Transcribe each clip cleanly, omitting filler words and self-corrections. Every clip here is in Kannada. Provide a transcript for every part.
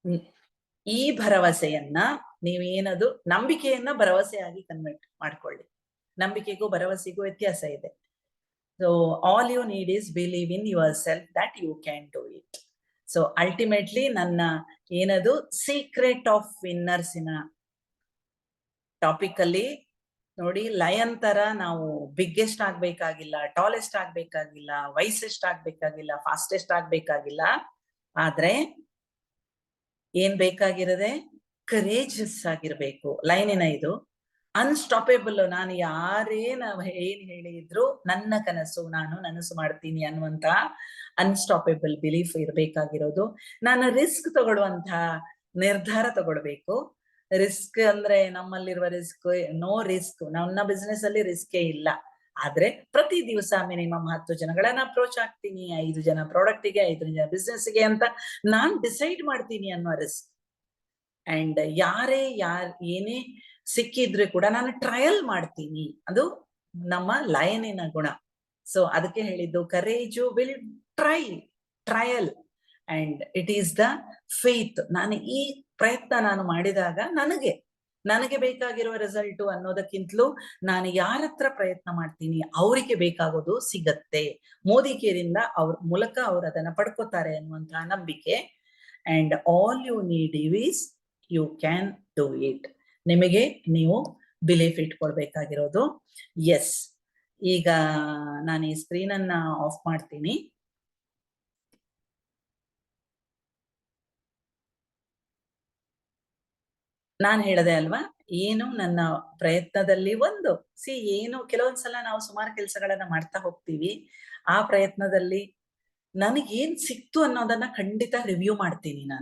ಹ್ಮ್. ಈ ಭರವಸೆಯನ್ನ ನೀವೇನದು ನಂಬಿಕೆಯನ್ನ ಭರವಸೆಯಾಗಿ ಕನ್ವರ್ಟ್ ಮಾಡ್ಕೊಳ್ಳಿ. ನಂಬಿಕೆಗೂ ಭರವಸೆಗೂ ವ್ಯತ್ಯಾಸ ಇದೆ. So all you need is believe in yourself that you can do it. So ultimately ನನ್ನ ಏನದು ಸೀಕ್ರೆಟ್ ಆಫ್ ವಿನ್ನರ್ಸಿನ ಟಾಪಿಕ್ ಅಲ್ಲಿ ನೋಡಿ, ಲಯನ್ ತರ ನಾವು ಬಿಗ್ಗೆಸ್ಟ್ ಆಗ್ಬೇಕಾಗಿಲ್ಲ, ಟಾಲೆಸ್ಟ್ ಆಗ್ಬೇಕಾಗಿಲ್ಲ, ವೈಸೆಸ್ಟ್ ಆಗ್ಬೇಕಾಗಿಲ್ಲ, ಫಾಸ್ಟೆಸ್ಟ್ ಆಗ್ಬೇಕಾಗಿಲ್ಲ. ಆದ್ರೆ ಏನ್ ಬೇಕಾಗಿರದೆ ಕರೇಜಸ್ ಆಗಿರ್ಬೇಕು. ಲೈನಿನ ಇದು ಅನ್ಸ್ಟಾಪೇಬಲ್. ನಾನು ಯಾರೇನ ಏನ್ ಹೇಳಿದ್ರು ನನ್ನ ಕನಸು ನಾನು ನನಸು ಮಾಡ್ತೀನಿ ಅನ್ನುವಂತ ಅನ್ಸ್ಟಾಪೇಬಲ್ ಬಿಲೀಫ್ ಇರ್ಬೇಕಾಗಿರೋದು. ನಾನು ರಿಸ್ಕ್ ತಗೊಳ್ಳುವಂತ ನಿರ್ಧಾರ ತಗೊಳ್ಬೇಕು. ರಿಸ್ಕ್ ಅಂದ್ರೆ ನಮ್ಮಲ್ಲಿರುವ ರಿಸ್ಕ್ ನೋ ರಿಸ್ಕ್. ನನ್ನ ಬಿಸ್ನೆಸ್ ಅಲ್ಲಿ ರಿಸ್ಕೇ ಇಲ್ಲ. ಆದ್ರೆ ಪ್ರತಿ ದಿವಸ ಮಿನಿಮಮ್ 10 ಜನಗಳನ್ನ ಅಪ್ರೋಚ್ ಆಗ್ತೀನಿ, 5 ಜನ ಪ್ರಾಡಕ್ಟ್ಗೆ, 5 ಜನ ಬಿಸ್ನೆಸ್ಗೆ ಅಂತ ನಾನ್ ಡಿಸೈಡ್ ಮಾಡ್ತೀನಿ ಅನ್ನೋ ರಿಸ್ಕ್. ಅಂಡ್ ಏನೇ ಸಿಕ್ಕಿದ್ರೆ ಕೂಡ ನಾನು ಟ್ರಯಲ್ ಮಾಡ್ತೀನಿ. ಅದು ನಮ್ಮ ಲಯನಿನ ಗುಣ. ಸೊ ಅದಕ್ಕೆ ಹೇಳಿದ್ದು courage will trial and it is the faith. ನಾನು ಈ ಪ್ರಯತ್ನ ನಾನು ಮಾಡಿದಾಗ ನನಗೆ ಬೇಕಾಗಿರುವ ರಿಸಲ್ಟ್ ಅನ್ನೋದಕ್ಕಿಂತಲೂ ನಾನು ಯಾರ ಹತ್ರ ಪ್ರಯತ್ನ ಮಾಡ್ತೀನಿ ಅವರಿಗೆ ಬೇಕಾಗೋದು ಸಿಗತ್ತೆ. ಮೋದಿಕೇರಿಂದ ಅವ್ರ ಮೂಲಕ ಅವ್ರು ಅದನ್ನ ಪಡ್ಕೋತಾರೆ ಅನ್ನುವಂತಹ ನಂಬಿಕೆ. And all you need is you can do it. ನಿಮಗೆ ನೀವು ಬಿಲೀಫ್ ಇಟ್ಕೊಳ್ಬೇಕಾಗಿರೋದು. ಎಸ್, ಈಗ ನಾನು ಈ ಸ್ಕ್ರೀನ್ ಅನ್ನ ಆಫ್ ಮಾಡ್ತೀನಿ. ನಾನು ಹೇಳದೆ ಅಲ್ವಾ, ಏನು ನನ್ನ ಪ್ರಯತ್ನದಲ್ಲಿ ಏನು ಕೆಲವೊಂದ್ಸಲ ನಾವು ಸುಮಾರು ಕೆಲಸಗಳನ್ನ ಮಾಡ್ತಾ ಹೋಗ್ತೀವಿ. ಆ ಪ್ರಯತ್ನದಲ್ಲಿ ನನಗೇನ್ ಸಿಕ್ತು ಅನ್ನೋದನ್ನ ಖಂಡಿತ ರಿವ್ಯೂ ಮಾಡ್ತೀನಿ.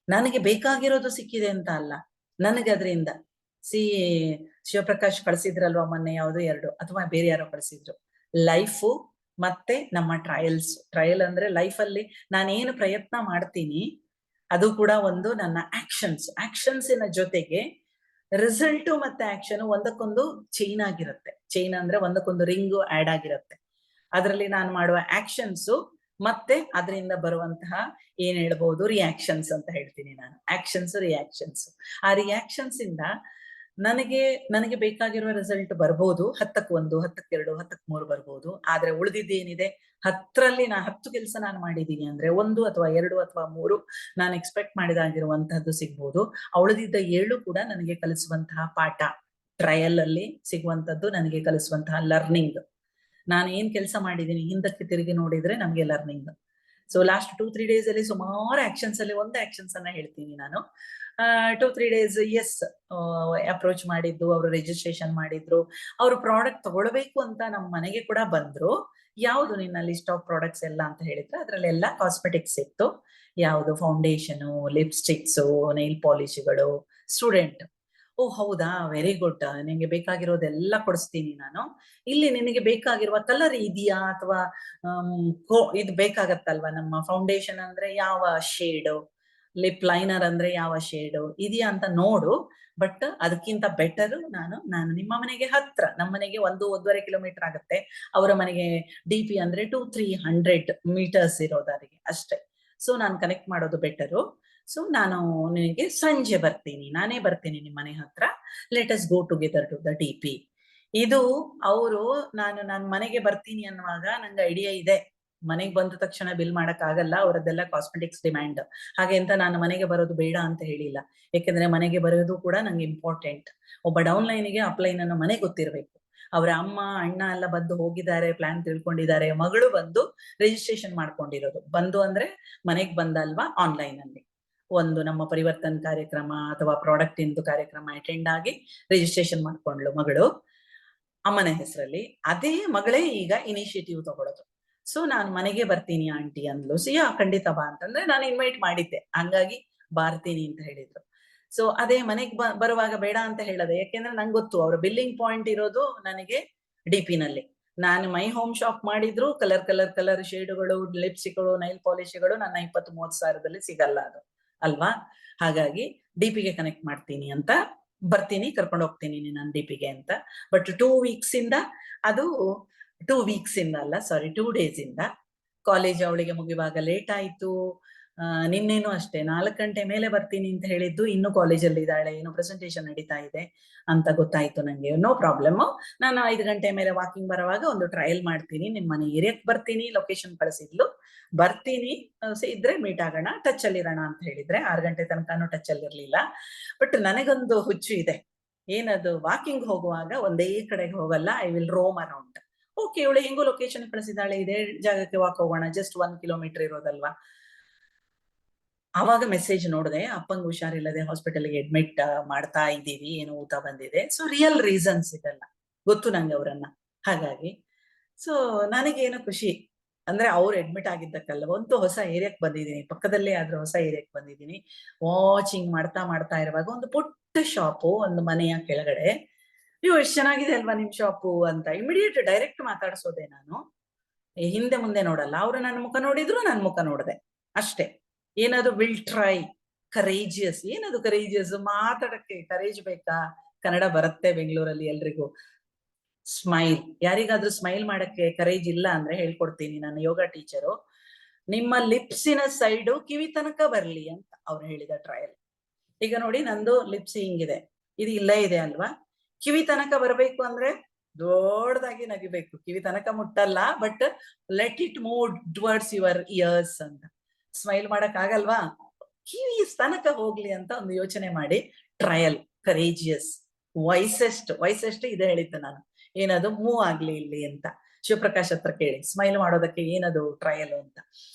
ನನಗೆ ಬೇಕಾಗಿರೋದು ಸಿಕ್ಕಿದೆ ಅಂತ ಅಲ್ಲ, ನನಗೆ ಅದರಿಂದ ಶಿವಪ್ರಕಾಶ್ ಕಳಿಸಿದ್ರಲ್ವಾ ಮೊನ್ನೆ, ಯಾವ್ದು 2 ಅಥವಾ ಬೇರೆ ಯಾರೋ ಕಳಿಸಿದ್ರು. ಲೈಫು ಮತ್ತೆ ನಮ್ಮ ಟ್ರಯಲ್ ಅಂದ್ರೆ ಲೈಫ್ ಅಲ್ಲಿ ನಾನೇನು ಪ್ರಯತ್ನ ಮಾಡ್ತೀನಿ ಅದು ಕೂಡ ಒಂದು ನನ್ನ ಆಕ್ಷನ್ಸಿನ ಜೊತೆಗೆ ರಿಸಲ್ಟ್ ಮತ್ತೆ ಆಕ್ಷನ್ ಒಂದಕ್ಕೊಂದು ಚೈನ್ ಆಗಿರುತ್ತೆ. ಚೈನ್ ಅಂದ್ರೆ ಒಂದಕ್ಕೊಂದು ರಿಂಗು ಆಡ್ ಆಗಿರುತ್ತೆ. ಅದರಲ್ಲಿ ನಾನು ಮಾಡುವ ಆಕ್ಷನ್ಸು ಮತ್ತೆ ಅದರಿಂದ ಬರುವಂತಹ ಏನ್ ಹೇಳ್ಬಹುದು ರಿಯಾಕ್ಷನ್ಸ್ ಅಂತ ಹೇಳ್ತೀನಿ ನಾನು. ರಿಯಾಕ್ಷನ್ಸ್. ಆ ರಿಯಾಕ್ಷನ್ಸ್ ಇಂದ ನನಗೆ ಬೇಕಾಗಿರುವ ರಿಸಲ್ಟ್ ಬರ್ಬೋದು. 10ಕ್ಕೆ 1, 10ಕ್ಕೆ 2, 10ಕ್ಕೆ 3 ಬರ್ಬೋದು. ಆದ್ರೆ ಉಳಿದಿದ್ದೇನಿದೆ 10ರಲ್ಲಿ 10 ಕೆಲಸ ನಾನು ಮಾಡಿದ್ದೀನಿ ಅಂದ್ರೆ 1 ಅಥವಾ 2 ಅಥವಾ 3 ನಾನು ಎಕ್ಸ್ಪೆಕ್ಟ್ ಮಾಡಿದಾಗಿರುವಂತಹದ್ದು ಸಿಗ್ಬೋದು. ಉಳಿದಿದ್ದ 7 ಕೂಡ ನನಗೆ ಕಲಿಸುವಂತಹ ಪಾಠ. ಟ್ರಯಲ್ ಅಲ್ಲಿ ಸಿಗುವಂತದ್ದು ನನಗೆ ಕಲಿಸುವಂತಹ ಲರ್ನಿಂಗ್. ನಾನು ಏನ್ ಕೆಲಸ ಮಾಡಿದ್ದೀನಿ ಹಿಂದಕ್ಕೆ ತಿರುಗಿ ನೋಡಿದ್ರೆ ನಮ್ಗೆ ಲರ್ನಿಂಗ್. ಸೊ ಲಾಸ್ಟ್ 2-3 ಡೇಸ್ ಅಲ್ಲಿ ಸುಮಾರು ಆಕ್ಷನ್ಸ್ ಅಲ್ಲಿ ಒಂದು ಆಕ್ಷನ್ಸ್ ಅನ್ನ ಹೇಳ್ತೀನಿ ನಾನು. 2-3 ಡೇಸ್ ಎಸ್ ಅಪ್ರೋಚ್ ಮಾಡಿದ್ದು, ಅವರು ರಿಜಿಸ್ಟ್ರೇಷನ್ ಮಾಡಿದ್ರು, ಅವರು ಪ್ರಾಡಕ್ಟ್ ತಗೊಳ್ಬೇಕು ಅಂತ ನಮ್ಮ ಮನೆಗೆ ಕೂಡ ಬಂದ್ರು. ಯಾವುದು ನಿನ್ನ ಲಿಸ್ಟ್ ಆಫ್ ಪ್ರಾಡಕ್ಟ್ಸ್ ಎಲ್ಲ ಅಂತ ಹೇಳಿದ್ರೆ ಅದ್ರಲ್ಲೆಲ್ಲ ಕಾಸ್ಮೆಟಿಕ್ಸ್ ಇತ್ತು. ಯಾವುದು ಫೌಂಡೇಶನ್, ಲಿಪ್ಸ್ಟಿಕ್ಸ್, ನೈಲ್ ಪಾಲಿಶ್ಗಳು, ಸ್ಟೂಡೆಂಟ್. ಓ ಹೌದಾ, ವೆರಿ ಗುಡ್, ನಿನಗೆ ಬೇಕಾಗಿರೋದೆಲ್ಲ ಕೊಡಿಸ್ತೀನಿ ನಾನು. ಇಲ್ಲಿ ನಿನಗೆ ಬೇಕಾಗಿರುವ ಕಲರ್ ಇದೆಯಾ ಅಥವಾ ಇದು ಬೇಕಾಗತ್ತಲ್ವಾ, ನಮ್ಮ ಫೌಂಡೇಶನ್ ಅಂದ್ರೆ ಯಾವ ಶೇಡು, ಲಿಪ್ ಲೈನರ್ ಅಂದ್ರೆ ಯಾವ ಶೇಡು ಇದೆಯಾ ಅಂತ ನೋಡು. ಬಟ್ ಅದಕ್ಕಿಂತ ಬೆಟರ್ ನಾನು ನಿಮ್ಮ ಮನೆಗೆ ಹತ್ರ, ನಮ್ಮ ಮನೆಗೆ 1-1.5 ಕಿಲೋಮೀಟರ್ ಆಗುತ್ತೆ. ಅವರ ಮನೆಗೆ DP ಅಂದ್ರೆ 200-300 ಮೀಟರ್ಸ್ ಇರೋದಾರಿಗೆ ಅಷ್ಟೇ. ಸೊ ನಾನು ಕನೆಕ್ಟ್ ಮಾಡೋದು ಬೆಟರು. ಸೊ ನಾನು ನಿನಗೆ ಸಂಜೆ ಬರ್ತೀನಿ, ನಾನೇ ಬರ್ತೀನಿ ನಿಮ್ಮ ಮನೆ ಹತ್ರ. Let us go together to the DP. ಇದು ಅವರು ನಾನು ಮನೆಗೆ ಬರ್ತೀನಿ ಅನ್ನುವಾಗ ನಂಗೆ ಐಡಿಯಾ ಇದೆ, ಮನೆಗೆ ಬಂದ ತಕ್ಷಣ ಬಿಲ್ ಮಾಡಕ್ ಆಗಲ್ಲ, ಅವರದ್ದೆಲ್ಲ ಕಾಸ್ಮೆಟಿಕ್ಸ್ ಡಿಮ್ಯಾಂಡ್. ಹಾಗೆ ಅಂತ ನಾನು ಮನೆಗೆ ಬರೋದು ಬೇಡ ಅಂತ ಹೇಳಿಲ್ಲ. ಯಾಕೆಂದ್ರೆ ಮನೆಗೆ ಬರೋದು ಕೂಡ ನಂಗೆ ಇಂಪಾರ್ಟೆಂಟ್. ಒಬ್ಬ ಡೌನ್ ಲೈನಿಗೆ ಅಪ್ಲೈನ್ ಅನ್ನು ಮನೆ ಗೊತ್ತಿರ್ಬೇಕು. ಅವರ ಅಮ್ಮ ಅಣ್ಣ ಎಲ್ಲ ಬಂದು ಹೋಗಿದ್ದಾರೆ, ಪ್ಲಾನ್ ತಿಳ್ಕೊಂಡಿದ್ದಾರೆ, ಮಗಳು ಬಂದು ರಿಜಿಸ್ಟ್ರೇಷನ್ ಮಾಡ್ಕೊಂಡಿರೋದು. ಬಂದು ಅಂದ್ರೆ ಮನೆಗೆ ಬಂದಲ್ವಾ, ಆನ್ಲೈನ್ ಅಲ್ಲಿ ಒಂದು ನಮ್ಮ ಪರಿವರ್ತನ್ ಕಾರ್ಯಕ್ರಮ ಅಥವಾ ಪ್ರಾಡಕ್ಟ್ ಇಂದು ಕಾರ್ಯಕ್ರಮ ಅಟೆಂಡ್ ಆಗಿ ರಿಜಿಸ್ಟ್ರೇಷನ್ ಮಾಡ್ಕೊಂಡ್ಲು ಮಗಳು ಅಮ್ಮನ ಹೆಸರಲ್ಲಿ. ಅದೇ ಮಗಳೇ ಈಗ ಇನಿಷಿಯೇಟಿವ್ ತಗೊಳ್ಳೋದು. ಸೊ ನಾನು ಮನೆಗೆ ಬರ್ತೀನಿ ಆಂಟಿ ಅಂದ್ಲು. ಸಿಯಾ ಖಂಡಿತ ಬಾ ಅಂತಂದ್ರೆ ನಾನು ಇನ್ವೈಟ್ ಮಾಡಿದ್ದೆ, ಹಂಗಾಗಿ ಬಾರ್ತೀನಿ ಅಂತ ಹೇಳಿದ್ರು. ಸೊ ಅದೇ ಮನೆಗೆ ಬರುವಾಗ ಬೇಡ ಅಂತ ಹೇಳದೆ, ಯಾಕೆಂದ್ರೆ ನಂಗೆ ಗೊತ್ತು ಅವ್ರ ಬಿಲ್ಲಿಂಗ್ ಪಾಯಿಂಟ್ ಇರೋದು ನನಗೆ DP ನಲ್ಲಿ. ನಾನು ಮೈ ಹೋಮ್ ಶಾಪ್ ಮಾಡಿದ್ರು ಕಲರ್ ಶೇಡುಗಳು, ಲಿಪ್ಸ್ಟಿಕ್ಗಳು, ನೈಲ್ ಪಾಲಿಶ್ಗಳು ನನ್ನ 20-30 ಸಾವಿರದಲ್ಲಿ ಸಿಗಲ್ಲ ಅದು ಅಲ್ವಾ. ಹಾಗಾಗಿ DPಗೆ ಕನೆಕ್ಟ್ ಮಾಡ್ತೀನಿ ಅಂತ ಬರ್ತೀನಿ, ಕರ್ಕೊಂಡು ಹೋಗ್ತೀನಿ ನಾನು DPಗೆ ಅಂತ. ಬಟ್ 2 ವೀಕ್ಸ್ ಇಂದ ಅದು 2 ವೀಕ್ಸ್ ಇಂದ ಅಲ್ಲ, ಸಾರಿ 2 ಡೇಸ್ ಇಂದ ಕಾಲೇಜ್ ಅವಳಿಗೆ ಮುಗಿಯುವಾಗ ಲೇಟ್ ಆಯ್ತು. ನಿನ್ನೇನು ಅಷ್ಟೇ 4 ಗಂಟೆ ಮೇಲೆ ಬರ್ತೀನಿ ಅಂತ ಹೇಳಿದ್ದು, ಇನ್ನು ಕಾಲೇಜಲ್ಲಿ ಇದ್ದಾಳೆ, ಏನೋ ಪ್ರೆಸೆಂಟೇಶನ್ ನಡೀತಾ ಇದೆ ಅಂತ ಗೊತ್ತಾಯ್ತು ನಂಗೆ. ನೋ ಪ್ರಾಬ್ಲಮ್, ನಾನು 5 ಗಂಟೆ ಮೇಲೆ ವಾಕಿಂಗ್ ಬರುವಾಗ ಒಂದು ಟ್ರಯಲ್ ಮಾಡ್ತೀನಿ, ನಿಮ್ಮ ಮನೆ ಏರಿಯಾಕ್ ಬರ್ತೀನಿ, ಲೊಕೇಶನ್ ಕಳಿಸಿದ್ಲು, ಬರ್ತೀನಿ, ಇದ್ರೆ ಮೀಟ್ ಆಗೋಣ, ಟಚ್ ಅಲ್ಲಿರೋಣ ಅಂತ ಹೇಳಿದ್ರೆ. 6 ಗಂಟೆ ತನಕನೂ ಟಚ್ ಅಲ್ಲಿ ಇರ್ಲಿಲ್ಲ. ಬಟ್ ನನಗೊಂದು ಹುಚ್ಚು ಇದೆ, ಏನದು, ವಾಕಿಂಗ್ ಹೋಗುವಾಗ ಒಂದೇ ಕಡೆಗೆ ಹೋಗಲ್ಲ, I will roam around. Okay, ಇವಳು ಹೆಂಗೋ ಲೊಕೇಶನ್ ಕಳಿಸಿದಾಳೆ, ಇದೇ ಜಾಗಕ್ಕೆ ವಾಕ್ ಹೋಗೋಣ, ಜಸ್ಟ್ 1 ಕಿಲೋಮೀಟರ್ ಇರೋದಲ್ವಾ. ಆವಾಗ ಮೆಸೇಜ್ ನೋಡಿದೆ, ಅಪ್ಪಂಗೆ ಹುಷಾರಿಲ್ಲದೆ ಹಾಸ್ಪಿಟಲ್ಗೆ ಅಡ್ಮಿಟ್ ಮಾಡ್ತಾ ಇದ್ದೀವಿ, ಏನೋ ಊತ ಬಂದಿದೆ. ಸೊ ರಿಯಲ್ ರೀಸನ್ಸ್ ಇದೆಲ್ಲ ಗೊತ್ತು ನಂಗೆ ಅವರನ್ನ. ಹಾಗಾಗಿ ಸೊ ನನಗೇನು ಖುಷಿ ಅಂದ್ರೆ, ಅವ್ರು ಅಡ್ಮಿಟ್ ಆಗಿದ್ದಕ್ಕಲ್ಲ, ಒಂದು ಹೊಸ ಏರಿಯಾಕ್ ಬಂದಿದ್ದೀನಿ, ಪಕ್ಕದಲ್ಲೇ ಆದ್ರೂ ಹೊಸ ಏರಿಯಾಕ್ ಬಂದಿದ್ದೀನಿ. ವಾಚಿಂಗ್ ಮಾಡ್ತಾ ಮಾಡ್ತಾ ಇರುವಾಗ ಒಂದು ಪುಟ್ಟ ಶಾಪು, ಒಂದು ಮನೆಯ ಕೆಳಗಡೆ, ಅಯ್ಯೋ ಎಷ್ಟು ಚೆನ್ನಾಗಿದೆ ಅಲ್ವಾ ನಿಮ್ ಶಾಪು ಅಂತ ಇಮಿಡಿಯೇಟ್ ಡೈರೆಕ್ಟ್ ಮಾತಾಡ್ಸೋದೆ ನಾನು. ಹಿಂದೆ ಮುಂದೆ ನೋಡಲ್ಲ. ಅವ್ರು ನನ್ನ ಮುಖ ನೋಡಿದ್ರು, ನನ್ನ ಮುಖ ನೋಡಿದೆ ಅಷ್ಟೇ. ಏನದು ವಿಲ್ ಟ್ರೈ, ಕರೇಜಿಯಸ್. ಏನದು ಕರೇಜಿಯಸ್? ಮಾತಾಡಕ್ಕೆ ಕರೇಜ್ ಬೇಕಾ? ಕನ್ನಡ ಬರುತ್ತೆ ಬೆಂಗಳೂರಲ್ಲಿ ಎಲ್ರಿಗೂ. ಸ್ಮೈಲ್, ಯಾರಿಗಾದ್ರೂ ಸ್ಮೈಲ್ ಮಾಡಕ್ಕೆ ಕರೇಜ್ ಇಲ್ಲ ಅಂದ್ರೆ ಹೇಳ್ಕೊಡ್ತೀನಿ, ನಾನು ಯೋಗ ಟೀಚರು. ನಿಮ್ಮ ಲಿಪ್ಸಿನ ಸೈಡು ಕಿವಿ ತನಕ ಬರ್ಲಿ ಅಂತ ಅವ್ರು ಹೇಳಿದ ಟ್ರಯಲ್. ಈಗ ನೋಡಿ, ನಂದು ಲಿಪ್ಸ್ ಹಿಂಗಿದೆ, ಇದು ಇಲ್ಲೇ ಇದೆ ಅಲ್ವಾ, ಕಿವಿ ತನಕ ಬರ್ಬೇಕು ಅಂದ್ರೆ ದೊಡ್ಡದಾಗಿ ನಗಿಬೇಕು. ಕಿವಿ ತನಕ ಮುಟ್ಟಲ್ಲ, but let it move towards your ears ಅಂತ. ಸ್ಮೈಲ್ ಮಾಡಕ್ ಆಗಲ್ವಾ, ಕಿವಿ ತನಕ ಹೋಗ್ಲಿ ಅಂತ ಒಂದು ಯೋಚನೆ ಮಾಡಿ ಟ್ರಯಲ್, ಕರೇಜಿಯಸ್. ವಯಸ್ಸೆಷ್ಟು ಇದೆ ಹೇಳಿದ್ದೆ ನಾನು, ಏನದು ಮೂವ್ ಆಗ್ಲಿ ಇಲ್ಲಿ ಅಂತ. ಶಿವಪ್ರಕಾಶ್ ಹತ್ರ ಕೇಳಿ, ಸ್ಮೈಲ್ ಮಾಡೋದಕ್ಕೆ ಏನದು ಟ್ರಯಲ್ ಅಂತ.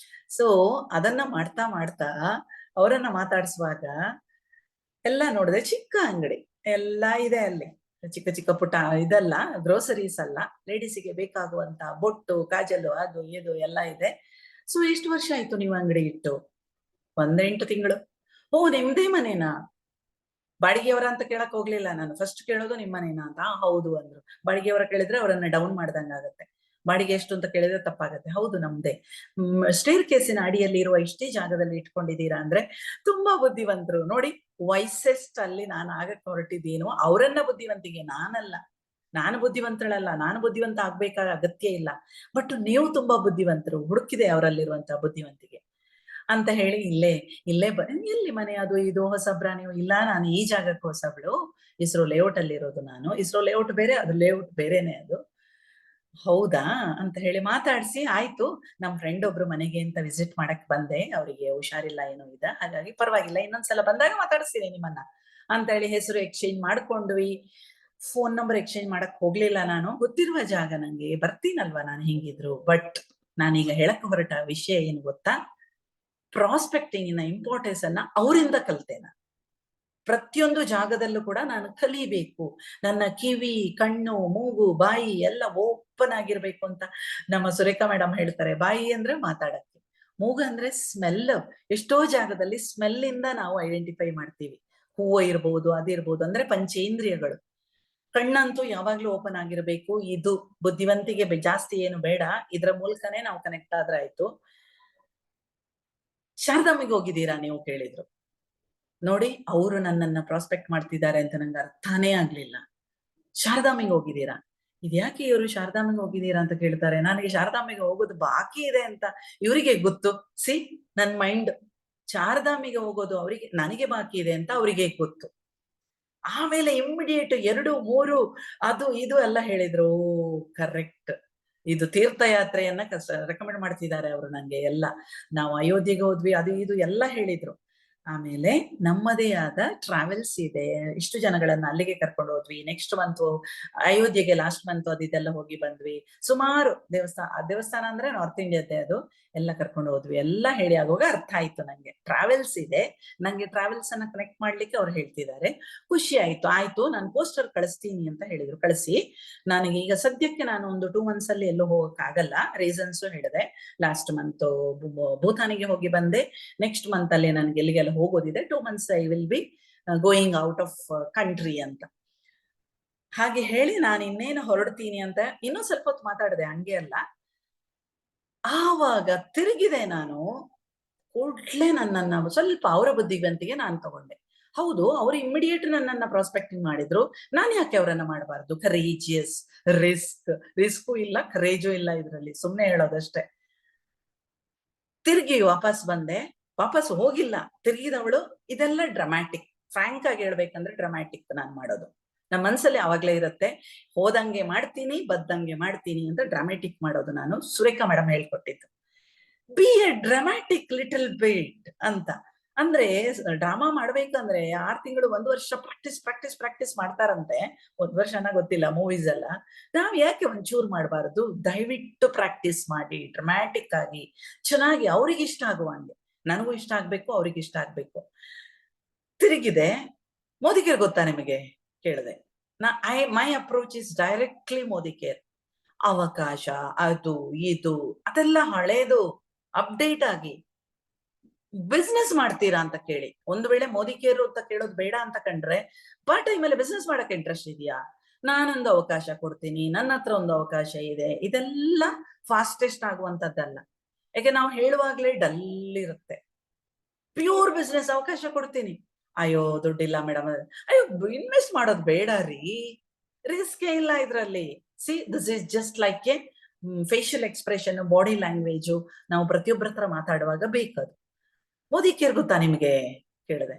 ಸೊ ಅದನ್ನ ಮಾಡ್ತಾ ಮಾಡ್ತಾ ಅವರನ್ನ ಮಾತಾಡಿಸುವಾಗ ಎಲ್ಲ ನೋಡಿದೆ, ಚಿಕ್ಕ ಅಂಗಡಿ ಎಲ್ಲ ಇದೆ ಅಲ್ಲಿ, ಚಿಕ್ಕ ಚಿಕ್ಕ ಪುಟ್ಟ ಇದೆಲ್ಲ ಗ್ರೋಸರೀಸ್ ಅಲ್ಲ, ಲೇಡೀಸಿಗೆ ಬೇಕಾಗುವಂತ ಬೊಟ್ಟು, ಕಾಜಲು, ಅದು ಇದು ಎಲ್ಲ ಇದೆ. ಸೊ ಎಷ್ಟು ವರ್ಷ ಆಯ್ತು ನೀವು ಅಂಗಡಿ ಇಟ್ಟು? 8 ತಿಂಗಳು. ಓ, ನಿಮ್ದೇ ಮನೇನಾ? ಬಾಡಿಗೆಯವರ ಅಂತ ಕೇಳಕ್ ಹೋಗ್ಲಿಲ್ಲ ನಾನು, ಫಸ್ಟ್ ಕೇಳೋದು ನಿಮ್ ಮನೇನಾ ಅಂತ. ಹೌದು ಅಂದ್ರು. ಬಾಡಿಗೆಯವರ ಕೇಳಿದ್ರೆ ಅವರನ್ನ ಡೌನ್ ಮಾಡ್ದಂಗ ಆಗತ್ತೆ, ಬಾಡಿಗೆ ಎಷ್ಟು ಅಂತ ಕೇಳಿದ್ರೆ ತಪ್ಪಾಗತ್ತೆ. ಹೌದು ನಮ್ದೇ. ಸ್ಟೇರ್ ಕೇಸಿನ ಅಡಿಯಲ್ಲಿ ಇರುವ ಇಷ್ಟೇ ಜಾಗದಲ್ಲಿ ಇಟ್ಕೊಂಡಿದ್ದೀರಾ ಅಂದ್ರೆ ತುಂಬಾ ಬುದ್ಧಿವಂತರು ನೋಡಿ. ವಯಸ್ಸೆಸ್ಟ್ ಅಲ್ಲಿ ನಾನು ಆಗಕ್ ಹೊರಟಿದ್ದೀನೋ ಅವರನ್ನ ಬುದ್ಧಿವಂತಿಗೆ, ನಾನಲ್ಲ. ನಾನು ಬುದ್ಧಿವಂತಳಲ್ಲ, ನಾನು ಬುದ್ಧಿವಂತ ಆಗ್ಬೇಕಾದ ಅಗತ್ಯ ಇಲ್ಲ, ಬಟ್ ನೀವು ತುಂಬಾ ಬುದ್ಧಿವಂತರು, ಹುಡುಕಿದೆ ಅವರಲ್ಲಿರುವಂತಹ ಬುದ್ಧಿವಂತಿಗೆ ಅಂತ ಹೇಳಿ, ಇಲ್ಲೇ ಎಲ್ಲಿ ಮನೆ, ಅದು ಇದು ಹೊಸಬ್ರ ನೀವು? ಇಲ್ಲ, ನಾನು ಈ ಜಾಗಕ್ಕೆ ಹೊಸಬ್ಳು, ಇಸ್ರೋ ಲೇಔಟ್ ಅಲ್ಲಿ ಇರೋದು ನಾನು. ಇಸ್ರೋ ಲೇಔಟ್ ಬೇರೆ, ಅದು ಲೇಔಟ್ ಬೇರೆನೆ ಅದು. ಹೌದಾ ಅಂತ ಹೇಳಿ ಮಾತಾಡ್ಸಿ, ಆಯ್ತು ನಮ್ ಫ್ರೆಂಡ್ ಒಬ್ರು ಮನೆಗೆ ಅಂತ ವಿಸಿಟ್ ಮಾಡಕ್ ಬಂದೆ, ಅವರಿಗೆ ಹುಷಾರಿಲ್ಲ ಏನೋ ಇದೆ, ಹಾಗಾಗಿ ಪರವಾಗಿಲ್ಲ, ಇನ್ನೊಂದ್ಸಲ ಬಂದಾಗ ಮಾತಾಡಿಸ್ತೀನಿ ನಿಮ್ಮನ್ನ ಅಂತ ಹೇಳಿ ಹೆಸರು ಎಕ್ಸ್ಚೇಂಜ್ ಮಾಡ್ಕೊಂಡ್ವಿ. ಫೋನ್ ನಂಬರ್ ಎಕ್ಸ್ಚೇಂಜ್ ಮಾಡಕ್ ಹೋಗ್ಲಿಲ್ಲ ನಾನು, ಗೊತ್ತಿರುವ ಜಾಗ, ನಂಗೆ ಬರ್ತೀನಲ್ವಾ ನಾನು ಹಿಂಗಿದ್ರು. ಬಟ್ ನಾನೀಗ ಹೇಳಕ್ ಹೊರಟ ವಿಷಯ ಏನು ಗೊತ್ತಾ, ಪ್ರಾಸ್ಪೆಕ್ಟಿಂಗಿನ ಇಂಪಾರ್ಟೆನ್ಸ್ ಅನ್ನ ಅವರಿಂದ ಕಲ್ತೆ ನಾನು. ಪ್ರತಿಯೊಂದು ಜಾಗದಲ್ಲೂ ಕೂಡ ನಾನು ಕಲಿಬೇಕು. ನನ್ನ ಕಿವಿ, ಕಣ್ಣು, ಮೂಗು, ಬಾಯಿ ಎಲ್ಲ ಓಪನ್ ಆಗಿರ್ಬೇಕು ಅಂತ ನಮ್ಮ ಸುರೇಖಾ ಮೇಡಮ್ ಹೇಳ್ತಾರೆ. ಬಾಯಿ ಅಂದ್ರೆ ಮಾತಾಡಕ್ಕೆ, ಮೂಗು ಅಂದ್ರೆ ಸ್ಮೆಲ್. ಎಷ್ಟೋ ಜಾಗದಲ್ಲಿ ಸ್ಮೆಲ್ ಇಂದ ನಾವು ಐಡೆಂಟಿಫೈ ಮಾಡ್ತೀವಿ. ಹೂವು ಇರ್ಬೋದು, ಅದಿರ್ಬೋದು, ಅಂದ್ರೆ ಪಂಚೇಂದ್ರಿಯಗಳು. ಕಣ್ಣಂತೂ ಯಾವಾಗ್ಲೂ ಓಪನ್ ಆಗಿರ್ಬೇಕು. ಇದು ಬುದ್ಧಿವಂತಿಗೆ ಜಾಸ್ತಿ ಏನು ಬೇಡ, ಇದ್ರ ಮೂಲಕನೇ ನಾವು ಕನೆಕ್ಟ್ ಆದ್ರೆ ಆಯ್ತು. ಶಾರದಾಂಬೆಗೆ ಹೋಗಿದ್ದೀರಾ ನೀವು ಕೇಳಿದ್ರು ನೋಡಿ, ಅವರು ನನ್ನನ್ನ ಪ್ರಾಸ್ಪೆಕ್ಟ್ ಮಾಡ್ತಿದ್ದಾರೆ ಅಂತ ನಂಗೆ ಅರ್ಥನೇ ಆಗ್ಲಿಲ್ಲ. ಶಾರದಾಂಬೆಗೆ ಹೋಗಿದ್ದೀರಾ? ಇದ್ಯಾಕೆ ಇವರು ಶಾರದಾಂಬೆಗೆ ಹೋಗಿದ್ದೀರಾ ಅಂತ ಕೇಳ್ತಾರೆ. ನನಗೆ ಶಾರದಾಂಬೆಗೆ ಹೋಗೋದು ಬಾಕಿ ಇದೆ ಅಂತ ಇವರಿಗೆ ಗೊತ್ತು. ಸಿ, ನನ್ ಮೈಂಡ್, ಶಾರದಾಂಬೆಗೆ ಹೋಗೋದು ಅವರಿಗೆ, ನನಗೆ ಬಾಕಿ ಇದೆ ಅಂತ ಅವರಿಗೆ ಗೊತ್ತು. ಆಮೇಲೆ ಇಮ್ಮಿಡಿಯೇಟ್ 2, 3 ಅದು ಇದು ಎಲ್ಲ ಹೇಳಿದ್ರು. ಕರೆಕ್ಟ್, ಇದು ತೀರ್ಥಯಾತ್ರೆಯನ್ನ ರೆಕಮೆಂಡ್ ಮಾಡ್ತಿದ್ದಾರೆ ಅವರು ನಂಗೆ ಎಲ್ಲ. ನಾವು ಅಯೋಧ್ಯೆಗೆ ಹೋದ್ವಿ, ಅದು ಇದು ಎಲ್ಲ ಹೇಳಿದ್ರು. ಆಮೇಲೆ ನಮ್ಮದೇ ಆದ ಟ್ರಾವೆಲ್ಸ್ ಇದೆ, ಇಷ್ಟು ಜನಗಳನ್ನ ಅಲ್ಲಿಗೆ ಕರ್ಕೊಂಡು ಹೋದ್ವಿ. ನೆಕ್ಸ್ಟ್ ಮಂತ್ ಅಯೋಧ್ಯೆಗೆ ಲಾಸ್ಟ್ ಮಂತ್ ಅದೆಲ್ಲ ಹೋಗಿ ಬಂದ್ವಿ. ಸುಮಾರು ದೇವಸ್ಥಾನ ಅಂದ್ರೆ ನಾರ್ತ್ ಇಂಡಿಯಾದ್ದೇ ಅದು, ಎಲ್ಲ ಕರ್ಕೊಂಡು ಹೋದ್ವಿ. ಎಲ್ಲ ಹೇಳಿ ಆಗುವಾಗ ಅರ್ಥ ಆಯ್ತು ನಂಗೆ, ಟ್ರಾವೆಲ್ಸ್ ಇದೆ. ನಂಗೆ ಟ್ರಾವೆಲ್ಸ್ ಅನ್ನ ಕನೆಕ್ಟ್ ಮಾಡ್ಲಿಕ್ಕೆ ಅವ್ರು ಹೇಳ್ತಿದ್ದಾರೆ. ಖುಷಿ ಆಯ್ತು. ಆಯ್ತು, ನಾನು ಪೋಸ್ಟರ್ ಕಳಿಸ್ತೀನಿ ಅಂತ ಹೇಳಿದ್ರು, ಕಳಿಸಿ. ನನಗೆ ಈಗ ಸದ್ಯಕ್ಕೆ ನಾನು ಒಂದು 2 ಮಂತ್ಸ್ ಅಲ್ಲಿ ಎಲ್ಲೂ ಹೋಗಕ್ ಆಗಲ್ಲ, ರೀಸನ್ಸ್ ಹೇಳಿದೆ. ಲಾಸ್ಟ್ ಮಂತ್ ಭೂತಾನಿಗೆ ಹೋಗಿ ಬಂದೆ, ನೆಕ್ಸ್ಟ್ ಮಂತ್ ಅಲ್ಲಿ ನನ್ಗೆ ಎಲ್ಲಿಗೆಲ್ಲ ಹೋಗೋದಿದೆ. 2 months I will be going out of country ಅಂತ ಹಾಗೆ ಹೇಳಿ, ನಾನು ಇನ್ನೇನು ಹೊರಡ್ತೀನಿ ಅಂತ ಇನ್ನೂ ಸ್ವಲ್ಪ ಹೊತ್ತು ಮಾತಾಡಿದೆ, ಹಂಗೆ ಅಲ್ಲ. ಆವಾಗ ತಿರುಗಿದೆ ನಾನು, ಕೂಡ್ಲೆ ನನ್ನನ್ನ ಸ್ವಲ್ಪ ಅವರ ಬುದ್ಧಿವಂತಿಗೆ ನಾನು ತಗೊಂಡೆ. ಹೌದು, ಅವರು ಇಮಿಡಿಯೇಟ್ ನನ್ನನ್ನ ಪ್ರಾಸ್ಪೆಕ್ಟಿಂಗ್ ಮಾಡಿದ್ರು, ನಾನು ಯಾಕೆ ಅವರನ್ನ ಮಾಡಬಾರ್ದು? ಕರೇಜಿಯಸ್. ರಿಸ್ಕು ಇಲ್ಲ, ಕರೇಜು ಇಲ್ಲ ಇದ್ರಲ್ಲಿ, ಸುಮ್ನೆ ಹೇಳೋದಷ್ಟೇ. ತಿರುಗಿ ವಾಪಸ್ ಬಂದೆ. ವಾಪಸ್ ಹೋಗಿಲ್ಲ, ತಿರುಗಿದವಳು. ಇದೆಲ್ಲ ಡ್ರಾಮ್ಯಾಟಿಕ್. ಫ್ರಾಂಕ್ ಆಗಿ ಹೇಳ್ಬೇಕಂದ್ರೆ ಡ್ರಾಮ್ಯಾಟಿಕ್ ನಾನ್ ಮಾಡೋದು. ನಮ್ಮ ಮನ್ಸಲ್ಲಿ ಅವಾಗ್ಲೇ ಇರುತ್ತೆ, ಹೋದಂಗೆ ಮಾಡ್ತೀನಿ ಬದ್ದಂಗೆ ಮಾಡ್ತೀನಿ ಅಂತ ಡ್ರಾಮ್ಯಾಟಿಕ್ ಮಾಡೋದು ನಾನು. ಸುರೇಖಾ ಮೇಡಮ್ ಹೇಳ್ಕೊಟ್ಟಿದ್ದು. B A dramatic little bit ಅಂತ. ಅಂದ್ರೆ ಡ್ರಾಮಾ ಮಾಡ್ಬೇಕಂದ್ರೆ 6 ತಿಂಗಳು 1 ವರ್ಷ ಪ್ರಾಕ್ಟೀಸ್ ಮಾಡ್ತಾರಂತೆ. 1 ವರ್ಷನ ಗೊತ್ತಿಲ್ಲ ಮೂವೀಸ್ ಎಲ್ಲ. ನಾವ್ ಯಾಕೆ ಒಂಚೂರು ಮಾಡಬಾರದು? ದಯವಿಟ್ಟು ಪ್ರಾಕ್ಟೀಸ್ ಮಾಡಿ ಡ್ರಾಮ್ಯಾಟಿಕ್ ಆಗಿ ಚೆನ್ನಾಗಿ ಅವ್ರಿಗೆ ಇಷ್ಟ ಆಗುವಂಗೆ. ನನಗೂ ಇಷ್ಟ ಆಗ್ಬೇಕು, ಅವ್ರಿಗೆ ಇಷ್ಟ ಆಗ್ಬೇಕು. ತಿರುಗಿದೆ. ಮೋದಿ ಕೇರ್ ಗೊತ್ತಾ ನಿಮಗೆ? ಕೇಳಿದೆ. My approach is directly Modi care. ಅವಕಾಶ ಅದು ಇದು ಅದೆಲ್ಲ ಹಳೇದು. ಅಪ್ಡೇಟ್ ಆಗಿ ಬಿಸ್ನೆಸ್ ಮಾಡ್ತೀರಾ ಅಂತ ಕೇಳಿ. ಒಂದು ವೇಳೆ ಮೋದಿ ಕೇರು ಅಂತ ಕೇಳೋದು ಬೇಡ ಅಂತ ಕಂಡ್ರೆ, ಪಾರ್ಟ್ ಟೈಮ್ ಅಲ್ಲಿ ಬಿಸ್ನೆಸ್ ಮಾಡಕ್ಕೆ ಇಂಟ್ರೆಸ್ಟ್ ಇದೆಯಾ? ನಾನೊಂದು ಅವಕಾಶ ಕೊಡ್ತೀನಿ, ನನ್ನ ಹತ್ರ ಒಂದು ಅವಕಾಶ ಇದೆ. ಇದೆಲ್ಲ ಫಾಸ್ಟೆಸ್ಟ್ ಆಗುವಂತದ್ದಲ್ಲ. ಯಾಕೆ ನಾವು ಹೇಳುವಾಗ್ಲೇ ಡಲ್ ಇರುತ್ತೆ. ಪ್ಯೂರ್ ಬಿಸ್ನೆಸ್ ಅವಕಾಶ ಕೊಡ್ತೀನಿ. ಅಯ್ಯೋ ದುಡ್ಡಿಲ್ಲ ಮೇಡಮ್. ಅಯ್ಯೋ ಇನ್ವೆಸ್ಟ್ ಮಾಡೋದು ಬೇಡ ರೀ, ರಿಸ್ಕ್ ಇಲ್ಲ ಇದ್ರಲ್ಲಿ. See this is just like A facial expression, body language ನಾವು ಪ್ರತಿಯೊಬ್ಬರ ಹತ್ರ ಮಾತಾಡುವಾಗ ಬೇಕದು. ಮೋದಿ ಕೇರ್ ಗೊತ್ತಾ ನಿಮ್ಗೆ? ಕೇಳಿದೆ.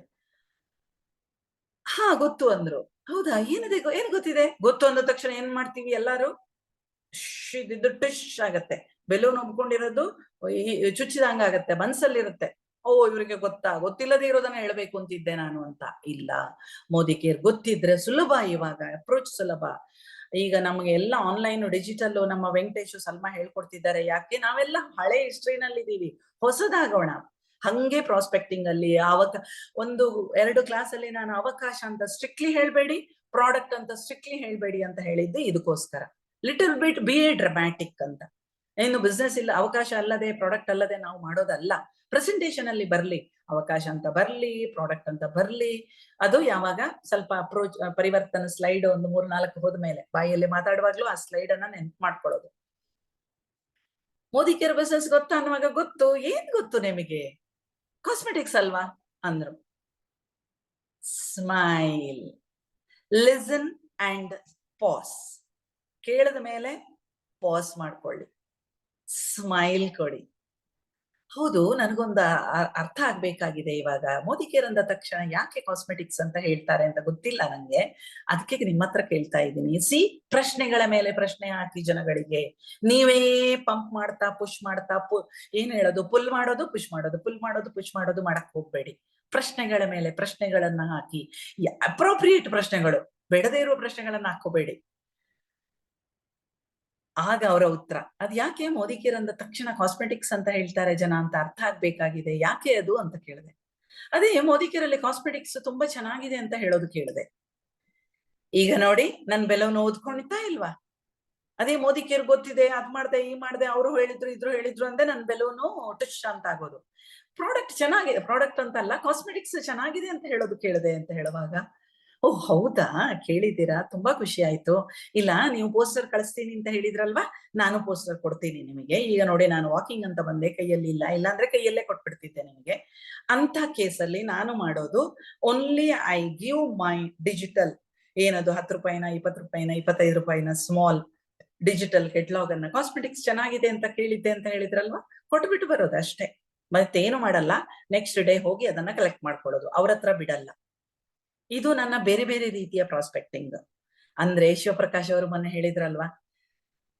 ಹಾ ಗೊತ್ತು ಅಂದ್ರು. ಹೌದಾ, ಏನಿದೆ, ಏನ್ ಗೊತ್ತಿದೆ? ಗೊತ್ತು ಅಂದ ತಕ್ಷಣ ಏನ್ ಮಾಡ್ತೀವಿ ಎಲ್ಲಾರು? ಇದಿದ್ದು ಟಿಶ್ ಆಗತ್ತೆ. ಬೆಲೂನ್ ಒಪ್ಕೊಂಡಿರೋದು ಚುಚ್ಚಿದಂಗ ಆಗತ್ತೆ, ಮನ್ಸಲ್ಲಿರುತ್ತೆ. ಓ ಇವ್ರಿಗೆ ಗೊತ್ತಾ? ಗೊತ್ತಿಲ್ಲದೆ ಇರೋದನ್ನ ಹೇಳ್ಬೇಕು ಅಂತಿದ್ದೆ ನಾನು ಅಂತ. ಇಲ್ಲ, ಮೋದಿ ಕೇರ್ ಗೊತ್ತಿದ್ರೆ ಸುಲಭ. ಇವಾಗ ಅಪ್ರೋಚ್ ಸುಲಭ. ಈಗ ನಮ್ಗೆ ಎಲ್ಲ ಆನ್ಲೈನ್ ಡಿಜಿಟಲ್ ನಮ್ಮ ವೆಂಕಟೇಶ್ ಸಲ್ಮಾ ಹೇಳ್ಕೊಡ್ತಿದ್ದಾರೆ. ಯಾಕೆ? ನಾವೆಲ್ಲ ಹಳೆ ಹಿಸ್ಟ್ರಿನಲ್ಲಿ ಇದೀವಿ, ಹೊಸದಾಗೋಣ. ಹಂಗೆ ಪ್ರಾಸ್ಪೆಕ್ಟಿಂಗ್ ಅಲ್ಲಿ ಒಂದು 2 ಕ್ಲಾಸ್ ಅಲ್ಲಿ ನಾನು ಅವಕಾಶ ಅಂತ ಸ್ಟ್ರಿಕ್ಟ್ಲಿ ಹೇಳ್ಬೇಡಿ, ಪ್ರಾಡಕ್ಟ್ ಅಂತ ಸ್ಟ್ರಿಕ್ಟ್ಲಿ ಹೇಳ್ಬೇಡಿ ಅಂತ ಹೇಳಿದ್ದೆ ಇದಕ್ಕೋಸ್ಕರ. Little bit B A dramatic ಅಂತ. ಏನು ಬಿಸ್ನೆಸ್ ಇಲ್ಲ, ಅವಕಾಶ ಅಲ್ಲದೆ ಪ್ರಾಡಕ್ಟ್ ಅಲ್ಲದೆ ನಾವು ಮಾಡೋದಲ್ಲ. ಪ್ರೆಸೆಂಟೇಶನ್ ಅಲ್ಲಿ ಬರ್ಲಿ, ಅವಕಾಶ ಅಂತ ಬರ್ಲಿ, ಪ್ರಾಡಕ್ಟ್ ಅಂತ ಬರ್ಲಿ. ಅದು ಯಾವಾಗ ಸ್ವಲ್ಪ ಅಪ್ರೋಚ್ ಪರಿವರ್ತನ ಸ್ಲೈಡ್ ಒಂದು 3-4 ಹೋದ್ಮೇಲೆ ಬಾಯಲ್ಲಿ ಮಾತಾಡುವಾಗ್ಲೂ ಆ ಸ್ಲೈಡ್ ಅನ್ನ ನೆನ್ಪು ಮಾಡ್ಕೊಳ್ಳೋದು. ಮೋದಿ ಕೇರ್ ಬಿಸ್ನೆಸ್ ಗೊತ್ತಾ ಅನ್ನುವಾಗ ಗೊತ್ತು. ಏನ್ ಗೊತ್ತು ನಿಮಗೆ? ಕಾಸ್ಮೆಟಿಕ್ಸ್ ಅಲ್ವಾ ಅಂದ್ರು. Smile, listen and pass. ಕೇಳಿದ ಮೇಲೆ ಪಾಸ್ ಮಾಡ್ಕೊಳ್ಳಿ, ಸ್ಮೈಲ್ ಕೊಡಿ. ಹೌದು, ನನಗೊಂದು ಅರ್ಥ ಆಗ್ಬೇಕಾಗಿದೆ ಇವಾಗ. ಮೋದಿ ಕೇರ್ ಅಂದ ತಕ್ಷಣ ಯಾಕೆ ಕಾಸ್ಮೆಟಿಕ್ಸ್ ಅಂತ ಹೇಳ್ತಾರೆ ಅಂತ ಗೊತ್ತಿಲ್ಲ ನಂಗೆ. ಅದಕ್ಕೆ ನಿಮ್ಮ ಹತ್ರ ಕೇಳ್ತಾ ಇದ್ದೀನಿ. ಪ್ರಶ್ನೆಗಳ ಮೇಲೆ ಪ್ರಶ್ನೆ ಹಾಕಿ ಜನಗಳಿಗೆ. ನೀವೇ ಪಂಪ್ ಮಾಡ್ತಾ ಪುಷ್ ಮಾಡ್ತಾ ಏನ್ ಹೇಳೋದು, ಪುಲ್ ಮಾಡೋದು ಪುಷ್ ಮಾಡೋದು, ಪುಲ್ ಮಾಡೋದು ಪುಷ್ ಮಾಡೋದು ಮಾಡಕ್ ಹೋಗ್ಬೇಡಿ. ಪ್ರಶ್ನೆಗಳ ಮೇಲೆ ಪ್ರಶ್ನೆಗಳನ್ನ ಹಾಕಿ, ಅಪ್ರೋಪ್ರಿಯೇಟ್ ಪ್ರಶ್ನೆಗಳು, ಬೇಡದೇ ಇರುವ ಪ್ರಶ್ನೆಗಳನ್ನ ಹಾಕೋಬೇಡಿ. ಆಗ ಅವರ ಉತ್ತರ. ಅದ್ ಯಾಕೆ ಮೋದಿ ಕೇರ್ ಅಂದ ತಕ್ಷಣ ಕಾಸ್ಮೆಟಿಕ್ಸ್ ಅಂತ ಹೇಳ್ತಾರೆ ಜನ ಅಂತ ಅರ್ಥ ಆಗ್ಬೇಕಾಗಿದೆ. ಯಾಕೆ ಅದು ಅಂತ ಕೇಳಿದೆ. ಅದೇ ಮೋದಿ ಕೇರ್ ಅಲ್ಲಿ ಕಾಸ್ಮೆಟಿಕ್ಸ್ ತುಂಬಾ ಚೆನ್ನಾಗಿದೆ ಅಂತ ಹೇಳೋದು ಕೇಳಿದೆ. ಈಗ ನೋಡಿ, ನನ್ ಬೆಲವನ್ನು ಓದ್ಕೊಂಡಿತ್ತಾ ಇಲ್ವಾ? ಅದೇ ಮೋದಿ ಕೇರ್ ಗೊತ್ತಿದೆ, ಅದ್ ಮಾಡ್ದೆ ಈ ಮಾಡ್ದೆ, ಅವರು ಹೇಳಿದ್ರು ಇದ್ರು ಹೇಳಿದ್ರು ಅಂದ್ರೆ ನನ್ ಬೆಲೂನು ಟುಶ್ ಅಂತ ಆಗೋದು. ಪ್ರಾಡಕ್ಟ್ ಚೆನ್ನಾಗಿದೆ, ಪ್ರಾಡಕ್ಟ್ ಅಂತ ಅಲ್ಲ, ಕಾಸ್ಮೆಟಿಕ್ಸ್ ಚೆನ್ನಾಗಿದೆ ಅಂತ ಹೇಳೋದು ಕೇಳಿದೆ ಅಂತ ಹೇಳುವಾಗ, ಓಹ್ ಹೌದಾ, ಕೇಳಿದ್ದೀರಾ, ತುಂಬಾ ಖುಷಿ ಆಯ್ತು. ಇಲ್ಲ ನೀವು ಪೋಸ್ಟರ್ ಕಳಿಸ್ತೀನಿ ಅಂತ ಹೇಳಿದ್ರಲ್ವಾ, ನಾನು ಪೋಸ್ಟರ್ ಕೊಡ್ತೀನಿ ನಿಮಗೆ. ಈಗ ನೋಡಿ ನಾನು ವಾಕಿಂಗ್ ಅಂತ ಬಂದೆ, ಕೈಯಲ್ಲಿ ಇಲ್ಲ, ಇಲ್ಲಾಂದ್ರೆ ಕೈಯಲ್ಲೇ ಕೊಟ್ಬಿಡ್ತಿದ್ದೆ ನಿಮಗೆ. ಅಂತ ಕೇಸಲ್ಲಿ ನಾನು ಮಾಡೋದು only I give my digital, ಏನದು 10 ರೂಪಾಯಿನ 20 ರೂಪಾಯಿನ 25 ರೂಪಾಯಿನ ಸ್ಮಾಲ್ ಡಿಜಿಟಲ್ ಕೆಟ್ಲಾಗ್ ಅನ್ನ. ಕಾಸ್ಮೆಟಿಕ್ಸ್ ಚೆನ್ನಾಗಿದೆ ಅಂತ ಕೇಳಿದ್ದೆ ಅಂತ ಹೇಳಿದ್ರಲ್ವಾ, ಕೊಟ್ಬಿಟ್ಟು ಬರೋದು ಅಷ್ಟೇ. ಮತ್ತೇನು ಮಾಡಲ್ಲ. ನೆಕ್ಸ್ಟ್ ಡೇ ಹೋಗಿ ಅದನ್ನ ಕಲೆಕ್ಟ್ ಮಾಡ್ಕೊಳ್ಳೋದು, ಅವ್ರ ಹತ್ರ ಬಿಡಲ್ಲ. ಇದು ನನ್ನ ಬೇರೆ ಬೇರೆ ರೀತಿಯ ಪ್ರಾಸ್ಪೆಕ್ಟಿಂಗ್. ಅಂದ್ರೆ ಶಿವಪ್ರಕಾಶ್ ಅವರು ಮೊನ್ನೆ ಹೇಳಿದ್ರಲ್ವಾ,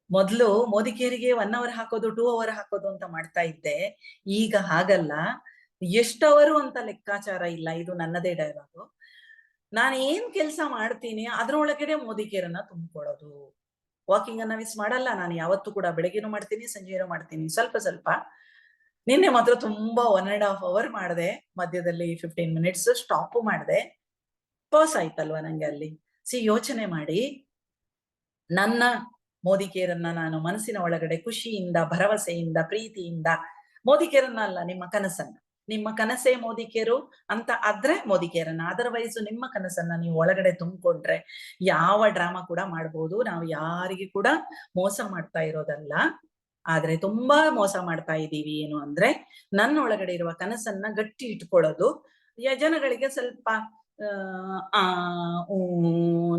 ಮೊದ್ಲು ಮೋದಿ ಕೇರಿಗೆ 1 ಅವರ್ ಹಾಕೋದು 2 ಅವರ್ ಹಾಕೋದು ಅಂತ ಮಾಡ್ತಾ ಇದ್ದೆ. ಈಗ ಹಾಗಲ್ಲ, ಎಷ್ಟು ಅವರು ಅಂತ ಲೆಕ್ಕಾಚಾರ ಇಲ್ಲ. ಇದು ನನ್ನದೇ ಡೈಲಾಗು. ನಾನು ಏನ್ ಕೆಲಸ ಮಾಡ್ತೀನಿ ಅದ್ರೊಳಗಡೆ ಮೋದಿ ಕೇರನ್ನ ತುಂಬಿಕೊಳ್ಳೋದು. ವಾಕಿಂಗ್ ಅನ್ನ ಮಿಸ್ ಮಾಡಲ್ಲ ನಾನು ಯಾವತ್ತೂ ಕೂಡ. ಬೆಳಗ್ಗೆನೂ ಮಾಡ್ತೀನಿ, ಸಂಜೆನೂ ಮಾಡ್ತೀನಿ, ಸ್ವಲ್ಪ ಸ್ವಲ್ಪ. ನಿನ್ನೆ ಮಾತ್ರ ತುಂಬಾ 1.5 ಅವರ್ ಮಾಡಿದೆ. ಮಧ್ಯದಲ್ಲಿ 15 ಮಿನಿಟ್ಸ್ ಸ್ಟಾಪ್ ಮಾಡಿದೆ. ಪಾಸ್ ಆಯ್ತಲ್ವಾ ನಂಗೆ ಅಲ್ಲಿ. ಯೋಚನೆ ಮಾಡಿ, ನನ್ನ ಮೋದಿ ಕೇರನ್ನ ನಾನು ಮನಸ್ಸಿನ ಒಳಗಡೆ ಖುಷಿಯಿಂದ, ಭರವಸೆಯಿಂದ, ಪ್ರೀತಿಯಿಂದ, ಮೋದಿ ಕೇರನ್ನ ಅಲ್ಲ, ನಿಮ್ಮ ಕನಸನ್ನ, ನಿಮ್ಮ ಕನಸೇ ಮೋದಿ ಕೇರು ಅಂತ ಆದ್ರೆ ಮೋದಿ ಕೇರನ್ನ. ಅದರ್ವೈಸ್ ನಿಮ್ಮ ಕನಸನ್ನ ನೀವು ಒಳಗಡೆ ತುಂಬಿಕೊಂಡ್ರೆ ಯಾವ ಡ್ರಾಮಾ ಕೂಡ ಮಾಡ್ಬೋದು. ನಾವು ಯಾರಿಗೆ ಕೂಡ ಮೋಸ ಮಾಡ್ತಾ ಇರೋದಲ್ಲ. ಆದ್ರೆ ತುಂಬಾ ಮೋಸ ಮಾಡ್ತಾ ಇದ್ದೀವಿ ಏನು ಅಂದ್ರೆ, ನನ್ನ ಒಳಗಡೆ ಇರುವ ಕನಸನ್ನ ಗಟ್ಟಿ ಇಟ್ಕೊಳ್ಳೋದು, ಜನಗಳಿಗೆ ಸ್ವಲ್ಪ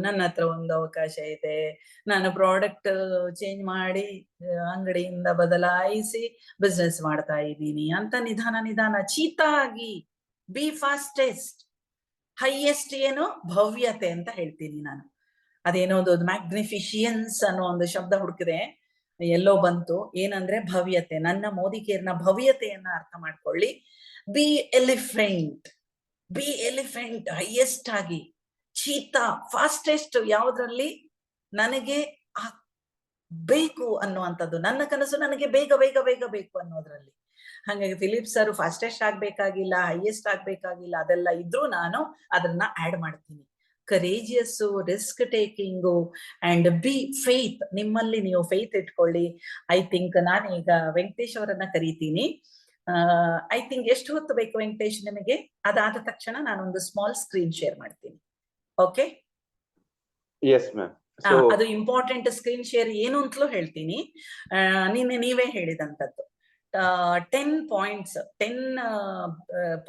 ನನ್ನ ಹತ್ರ ಒಂದು ಅವಕಾಶ ಇದೆ, ನಾನು ಪ್ರಾಡಕ್ಟ್ ಚೇಂಜ್ ಮಾಡಿ ಅಂಗಡಿಯಿಂದ ಬದಲಾಯಿಸಿ ಬಿಸ್ನೆಸ್ ಮಾಡ್ತಾ ಇದ್ದೀನಿ ಅಂತ ನಿಧಾನ ನಿಧಾನ ಚೀತಾ ಆಗಿ ಬಿ ಫಾಸ್ಟೆಸ್ಟ್. ಹೈಯೆಸ್ಟ್ ಏನು ಭವ್ಯತೆ ಅಂತ ಹೇಳ್ತೀನಿ ನಾನು. ಅದೇನೋ ಒಂದು ಮ್ಯಾಗ್ನಿಫಿಷಿಯನ್ಸ್ ಅನ್ನೋ ಒಂದು ಶಬ್ದ ಹುಡುಕಿದೆ, ಎಲ್ಲೋ ಬಂತು. ಏನಂದ್ರೆ ಭವ್ಯತೆ. ನನ್ನ ಮೋದಿಕೇರ್ನ ಭವ್ಯತೆಯನ್ನ ಅರ್ಥ ಮಾಡ್ಕೊಳ್ಳಿ. B elephant, B elephant highest ಆಗಿ, ಚೀತಾ ಫಾಸ್ಟೆಸ್ಟ್. ಯಾವ್ದ್ರಲ್ಲಿ? ನನಗೆ ಬೇಕು ಅನ್ನುವಂಥದ್ದು, ನನ್ನ ಕನಸು ನನಗೆ ಬೇಗ ಬೇಗ ಬೇಗ ಬೇಕು ಅನ್ನೋದ್ರಲ್ಲಿ. ಹಾಗಾಗಿ ಫಿಲಿಪ್ ಸರ್ ಫಾಸ್ಟೆಸ್ಟ್ ಆಗ್ಬೇಕಾಗಿಲ್ಲ, ಹೈಯೆಸ್ಟ್ ಆಗ್ಬೇಕಾಗಿಲ್ಲ, ಅದೆಲ್ಲ ಇದ್ರೂ ನಾನು ಅದನ್ನ ಆಡ್ ಮಾಡ್ತೀನಿ. Courageous, risk taking and B faith. ನಿಮ್ಮಲ್ಲಿ ನೀವು ಫೇತ್ ಇಟ್ಕೊಳ್ಳಿ. ಐ ಥಿಂಕ್ ನಾನೀಗ ವೆಂಕಟೇಶ್ ಅವರನ್ನ ಕರೀತೀನಿ. ಐ ಥಿಂಕ್ ಎಷ್ಟು ಹೊತ್ತು ಬೇಕು ವೆಂಕಟೇಶ್ ನಿಮಗೆ? ಅದಾದ ತಕ್ಷಣ ನಾನೊಂದು ಸ್ಮಾಲ್ ಸ್ಕ್ರೀನ್ ಶೇರ್ ಮಾಡ್ತೀನಿ. ಓಕೆ? Yes ma'am. ಅದು ಇಂಪಾರ್ಟೆಂಟ್ ಸ್ಕ್ರೀನ್ ಶೇರ್ ಏನು ಅಂತಲೂ ಹೇಳ್ತೀನಿ. ನಿನ್ನೆ ನೀವೇ ಹೇಳಿದಂಥದ್ದು 10 ಪಾಯಿಂಟ್ಸ್. 10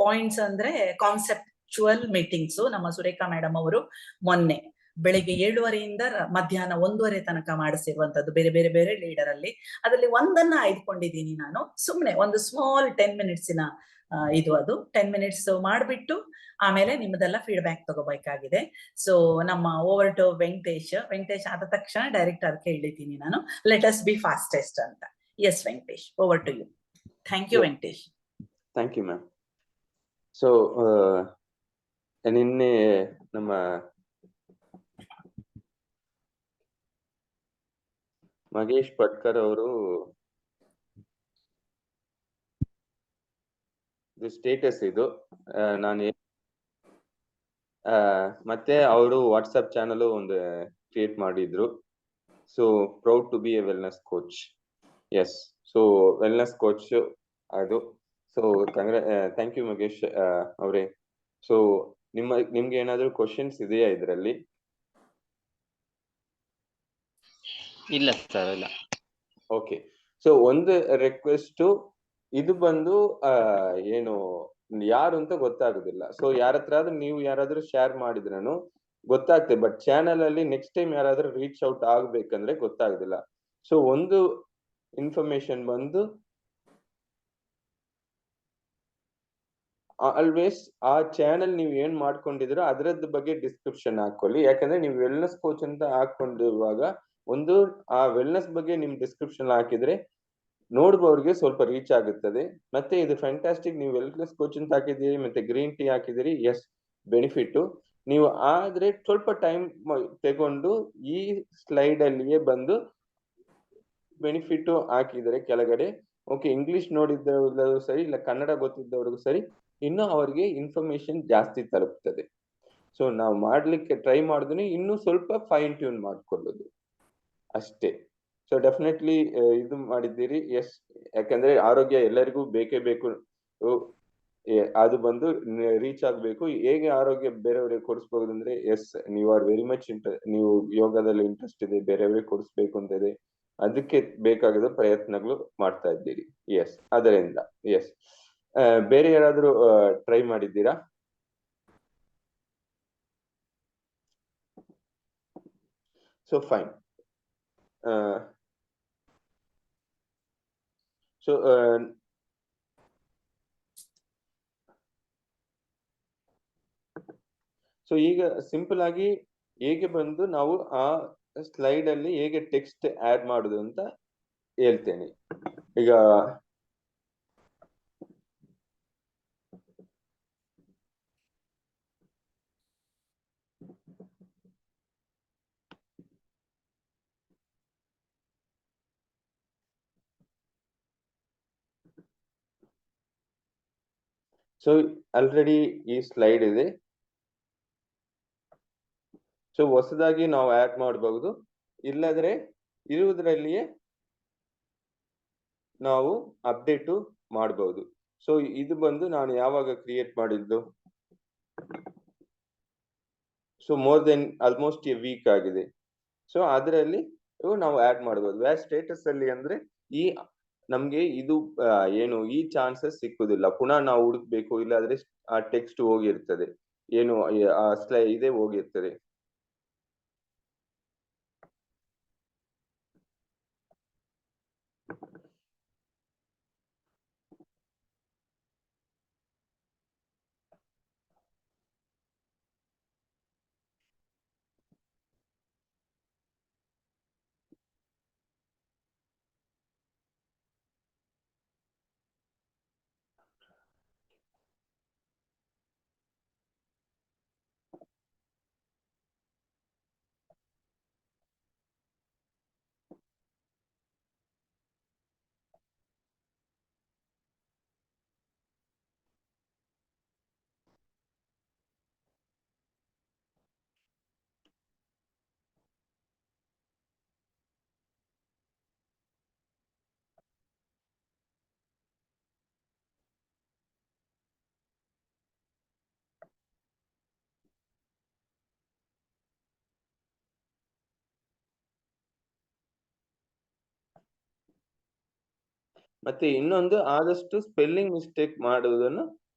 ಪಾಯಿಂಟ್ಸ್ ಅಂದ್ರೆ ಕಾನ್ಸೆಪ್ಚುವಲ್ ಮೀಟಿಂಗ್ಸ್. ನಮ್ಮ ಸುರೇಖಾ ಮೇಡಮ್ ಅವರು ಮೊನ್ನೆ ಬೆಳಿಗ್ಗೆ 7:30ಯಿಂದ ಮಧ್ಯಾಹ್ನ 1:30 ತನಕ ಮಾಡಿಸಿರುವಂತದ್ದು ಬೇರೆ ಬೇರೆ ಬೇರೆ ಲೀಡರ್ ಅಲ್ಲಿ. ಅದರಲ್ಲಿ ಒಂದನ್ನ ಆಯ್ದುಕೊಂಡಿದ್ದೀನಿ ನಾನು. ಸುಮ್ನೆ ಒಂದು ಸ್ಮಾಲ್ 10 ಮಿನಿಟ್ಸಿನ ಇದು. ಅದು 10 ಮಿನಿಟ್ಸ್ ಮಾಡ್ಬಿಟ್ಟು ಆಮೇಲೆ ನಿಮ್ಮದೆಲ್ಲ ಫೀಡ್ಬ್ಯಾಕ್ ತಗೋಬೇಕಾಗಿದೆ. ಸೊ ನಮ್ಮ ಓವರ್ ಟು ವೆಂಕಟೇಶ್. ವೆಂಕಟೇಶ್ ಆದ ತಕ್ಷಣ ಡೈರೆಕ್ಟ್ ಅದಕ್ಕೆ ಹೇಳಿದ್ದೀನಿ ನಾನು, ಲೆಟ್ ಅಸ್ ಬಿ ಫಾಸ್ಟೆಸ್ಟ್ ಅಂತ. Yes Venkatesh, over to you. Thank you Venkatesh. Thank you ma'am. So ನಿನ್ನೆ ನಮ್ಮ ಮಗೇಶ್ ಪಟ್ಕರ್ ಅವರು ಸ್ಟೇಟಸ್ ಇದು ನಾನು ಮತ್ತೆ ಅವರು ವಾಟ್ಸ್ಆಪ್ ಚಾನಲ್ ಒಂದು ಕ್ರಿಯೇಟ್ ಮಾಡಿದ್ರು. So proud to be a wellness coach. Yes, so wellness coach ಅದು. ಸೊ ಥ್ಯಾಂಕ್ ಯು ಮಗೇಶ್ ಅವರೇ. ಸೊ ನಿಮ್ಗೆ ಏನಾದ್ರು ಕ್ವಶನ್ಸ್ ಇದೆಯಾ ಇದರಲ್ಲಿ? ಇಲ್ಲ ಸರ್, ಇಲ್ಲ. ಓಕೆ. ಸೊ ಒಂದು ರಿಕ್ವೆಸ್ಟ್, ಇದು ಬಂದು ಏನು ಯಾರು ಅಂತ ಗೊತ್ತಾಗುದಿಲ್ಲ. ಸೊ ಯಾರತ್ರ ನೀವು ಯಾರಾದ್ರೂ ಶೇರ್ ಮಾಡಿದ್ರೂ ಗೊತ್ತಾಗ್ತದೆ, ಬಟ್ ಚಾನಲ್ ಅಲ್ಲಿ ನೆಕ್ಸ್ಟ್ ಟೈಮ್ ಯಾರಾದ್ರೂ ರೀಚ್ ಔಟ್ ಆಗ್ಬೇಕಂದ್ರೆ ಗೊತ್ತಾಗುದಿಲ್ಲ. ಸೊ ಒಂದು ಇನ್ಫಾರ್ಮೇಶನ್ ಬಂದು ಆಲ್ವೇಸ್ ಆ ಚಾನಲ್ ನೀವು ಏನ್ ಮಾಡ್ಕೊಂಡಿದ್ರೋ ಅದರದ್ದು ಬಗ್ಗೆ ಡಿಸ್ಕ್ರಿಪ್ಷನ್ ಹಾಕೊಳ್ಳಿ. ಯಾಕಂದ್ರೆ ನೀವು ವೆಲ್ನೆಸ್ ಕೋಚ್ ಅಂತ ಹಾಕೊಂಡಿರುವಾಗ ಒಂದು ಆ ವೆಲ್ನೆಸ್ ಬಗ್ಗೆ ನಿಮ್ ಡಿಸ್ಕ್ರಿಪ್ಷನ್ ಹಾಕಿದ್ರೆ ನೋಡುವವ್ರಿಗೆ ಸ್ವಲ್ಪ ರೀಚ್ ಆಗುತ್ತದೆ. ಮತ್ತೆ ಇದು ಫ್ಯಾಂಟಾಸ್ಟಿಕ್, ನೀವು ವೆಲ್ನೆಸ್ ಕೋಚ್ ಅಂತ ಹಾಕಿದ್ದೀರಿ, ಮತ್ತೆ ಗ್ರೀನ್ ಟೀ ಹಾಕಿದಿರಿ. Yes, benefit. ನೀವು ಆದ್ರೆ ಸ್ವಲ್ಪ ಟೈಮ್ ತಗೊಂಡು ಈ ಸ್ಲೈಡ್ ಅಲ್ಲಿಯೇ ಬಂದು ಬೆನಿಫಿಟ್ ಹಾಕಿದರೆ ಕೆಳಗಡೆ, ಓಕೆ, ಇಂಗ್ಲಿಷ್ ನೋಡಿದ್ದವರು ಸರಿ, ಇಲ್ಲ ಕನ್ನಡ ಗೊತ್ತಿದ್ದವ್ರಿಗೂ ಸರಿ, ಇನ್ನು ಅವ್ರಿಗೆ ಇನ್ಫಾರ್ಮೇಶನ್ ಜಾಸ್ತಿ ತಲುಪ್ತದೆ. ಸೊ ನಾವು ಮಾಡ್ಲಿಕ್ಕೆ ಟ್ರೈ ಮಾಡಿದ್ರೆ ಇನ್ನೂ ಸ್ವಲ್ಪ ಫೈನ್ ಟ್ಯೂನ್ ಮಾಡ್ಕೊಳ್ಳೋದು ಅಷ್ಟೇ. ಸೊ ಡೆಫಿನೆಟ್ಲಿ ಇದು ಮಾಡಿದ್ದೀರಿ. ಎಸ್, ಯಾಕಂದ್ರೆ ಆರೋಗ್ಯ ಎಲ್ಲರಿಗೂ ಬೇಕೇ ಬೇಕು. ಅದು ಬಂದು ರೀಚ್ ಆಗ್ಬೇಕು. ಹೇಗೆ ಆರೋಗ್ಯ ಬೇರೆಯವ್ರಿಗೆ ಕೊಡಿಸ್ಬಹುದು ಅಂದ್ರೆ, ಎಸ್, ನೀವು ಆರ್ ವೆರಿ ಮಚ್ ನೀವು ಯೋಗದಲ್ಲಿ ಇಂಟ್ರೆಸ್ಟ್ ಇದೆ, ಬೇರೆಯವ್ರಿಗೆ ಕೊಡಿಸ್ಬೇಕು ಅಂತ ಇದೆ, ಅದಕ್ಕೆ ಬೇಕಾಗಿರೋ ಪ್ರಯತ್ನಗಳು ಮಾಡ್ತಾ ಇದ್ದೀರಿ. ಎಸ್, ಅದರಿಂದ ಎಸ್. ಬೇರೆ ಯಾರಾದ್ರೂ ಟ್ರೈ ಮಾಡಿದ್ದೀರಾ? So fine. ಸೊ ಸೊ ಈಗ ಸಿಂಪಲ್ ಆಗಿ ಹೇಗೆ ಬಂದು ನಾವು ಆ ಸ್ಲೈಡ್ ಅಲ್ಲಿ ಹೇಗೆ ಟೆಕ್ಸ್ಟ್ ಆಡ್ ಮಾಡುದು ಅಂತ ಹೇಳ್ತೇನೆ. ಈಗ ಸೊ ಆಲ್ರೆಡಿ ಈ ಸ್ಲೈಡ್ ಇದೆ. ಸೊ ಹೊಸದಾಗಿ ನಾವು ಆಡ್ ಮಾಡಬಹುದು, ಇಲ್ಲದ್ರೆ ಇರುವುದರಲ್ಲಿಯೇ ನಾವು ಅಪ್ಡೇಟ್ ಮಾಡಬಹುದು. ಸೊ ಇದು ಬಂದು ನಾನು ಯಾವಾಗ ಕ್ರಿಯೇಟ್ ಮಾಡಿದ್ದು, so more then almost a week ಆಗಿದೆ. ಸೊ ಅದರಲ್ಲಿ ನಾವು ಆಡ್ ಮಾಡಬಹುದು. ವ್ಯಾಟ್ ಸ್ಟೇಟಸ್ ಅಲ್ಲಿ ಅಂದ್ರೆ ಈ ನಮ್ಗೆ ಇದು ಏನು ಈ ಚಾನ್ಸಸ್ ಸಿಕ್ಕುದಿಲ್ಲ, ಪುನಃ ನಾವು ಹುಡುಕ್ಬೇಕು, ಇಲ್ಲಾದ್ರೆ ಆ ಟೆಕ್ಸ್ಟ್ ಹೋಗಿರ್ತದೆ. ಏನು ಆ ಇದೇ ಹೋಗಿರ್ತದೆ. ಮತ್ತೆ ಇನ್ನೊಂದು, ಆದಷ್ಟು ಸ್ಪೆಲ್ಲಿಂಗ್ ಮಿಸ್ಟೇಕ್ ಮಾಡುವುದನ್ನು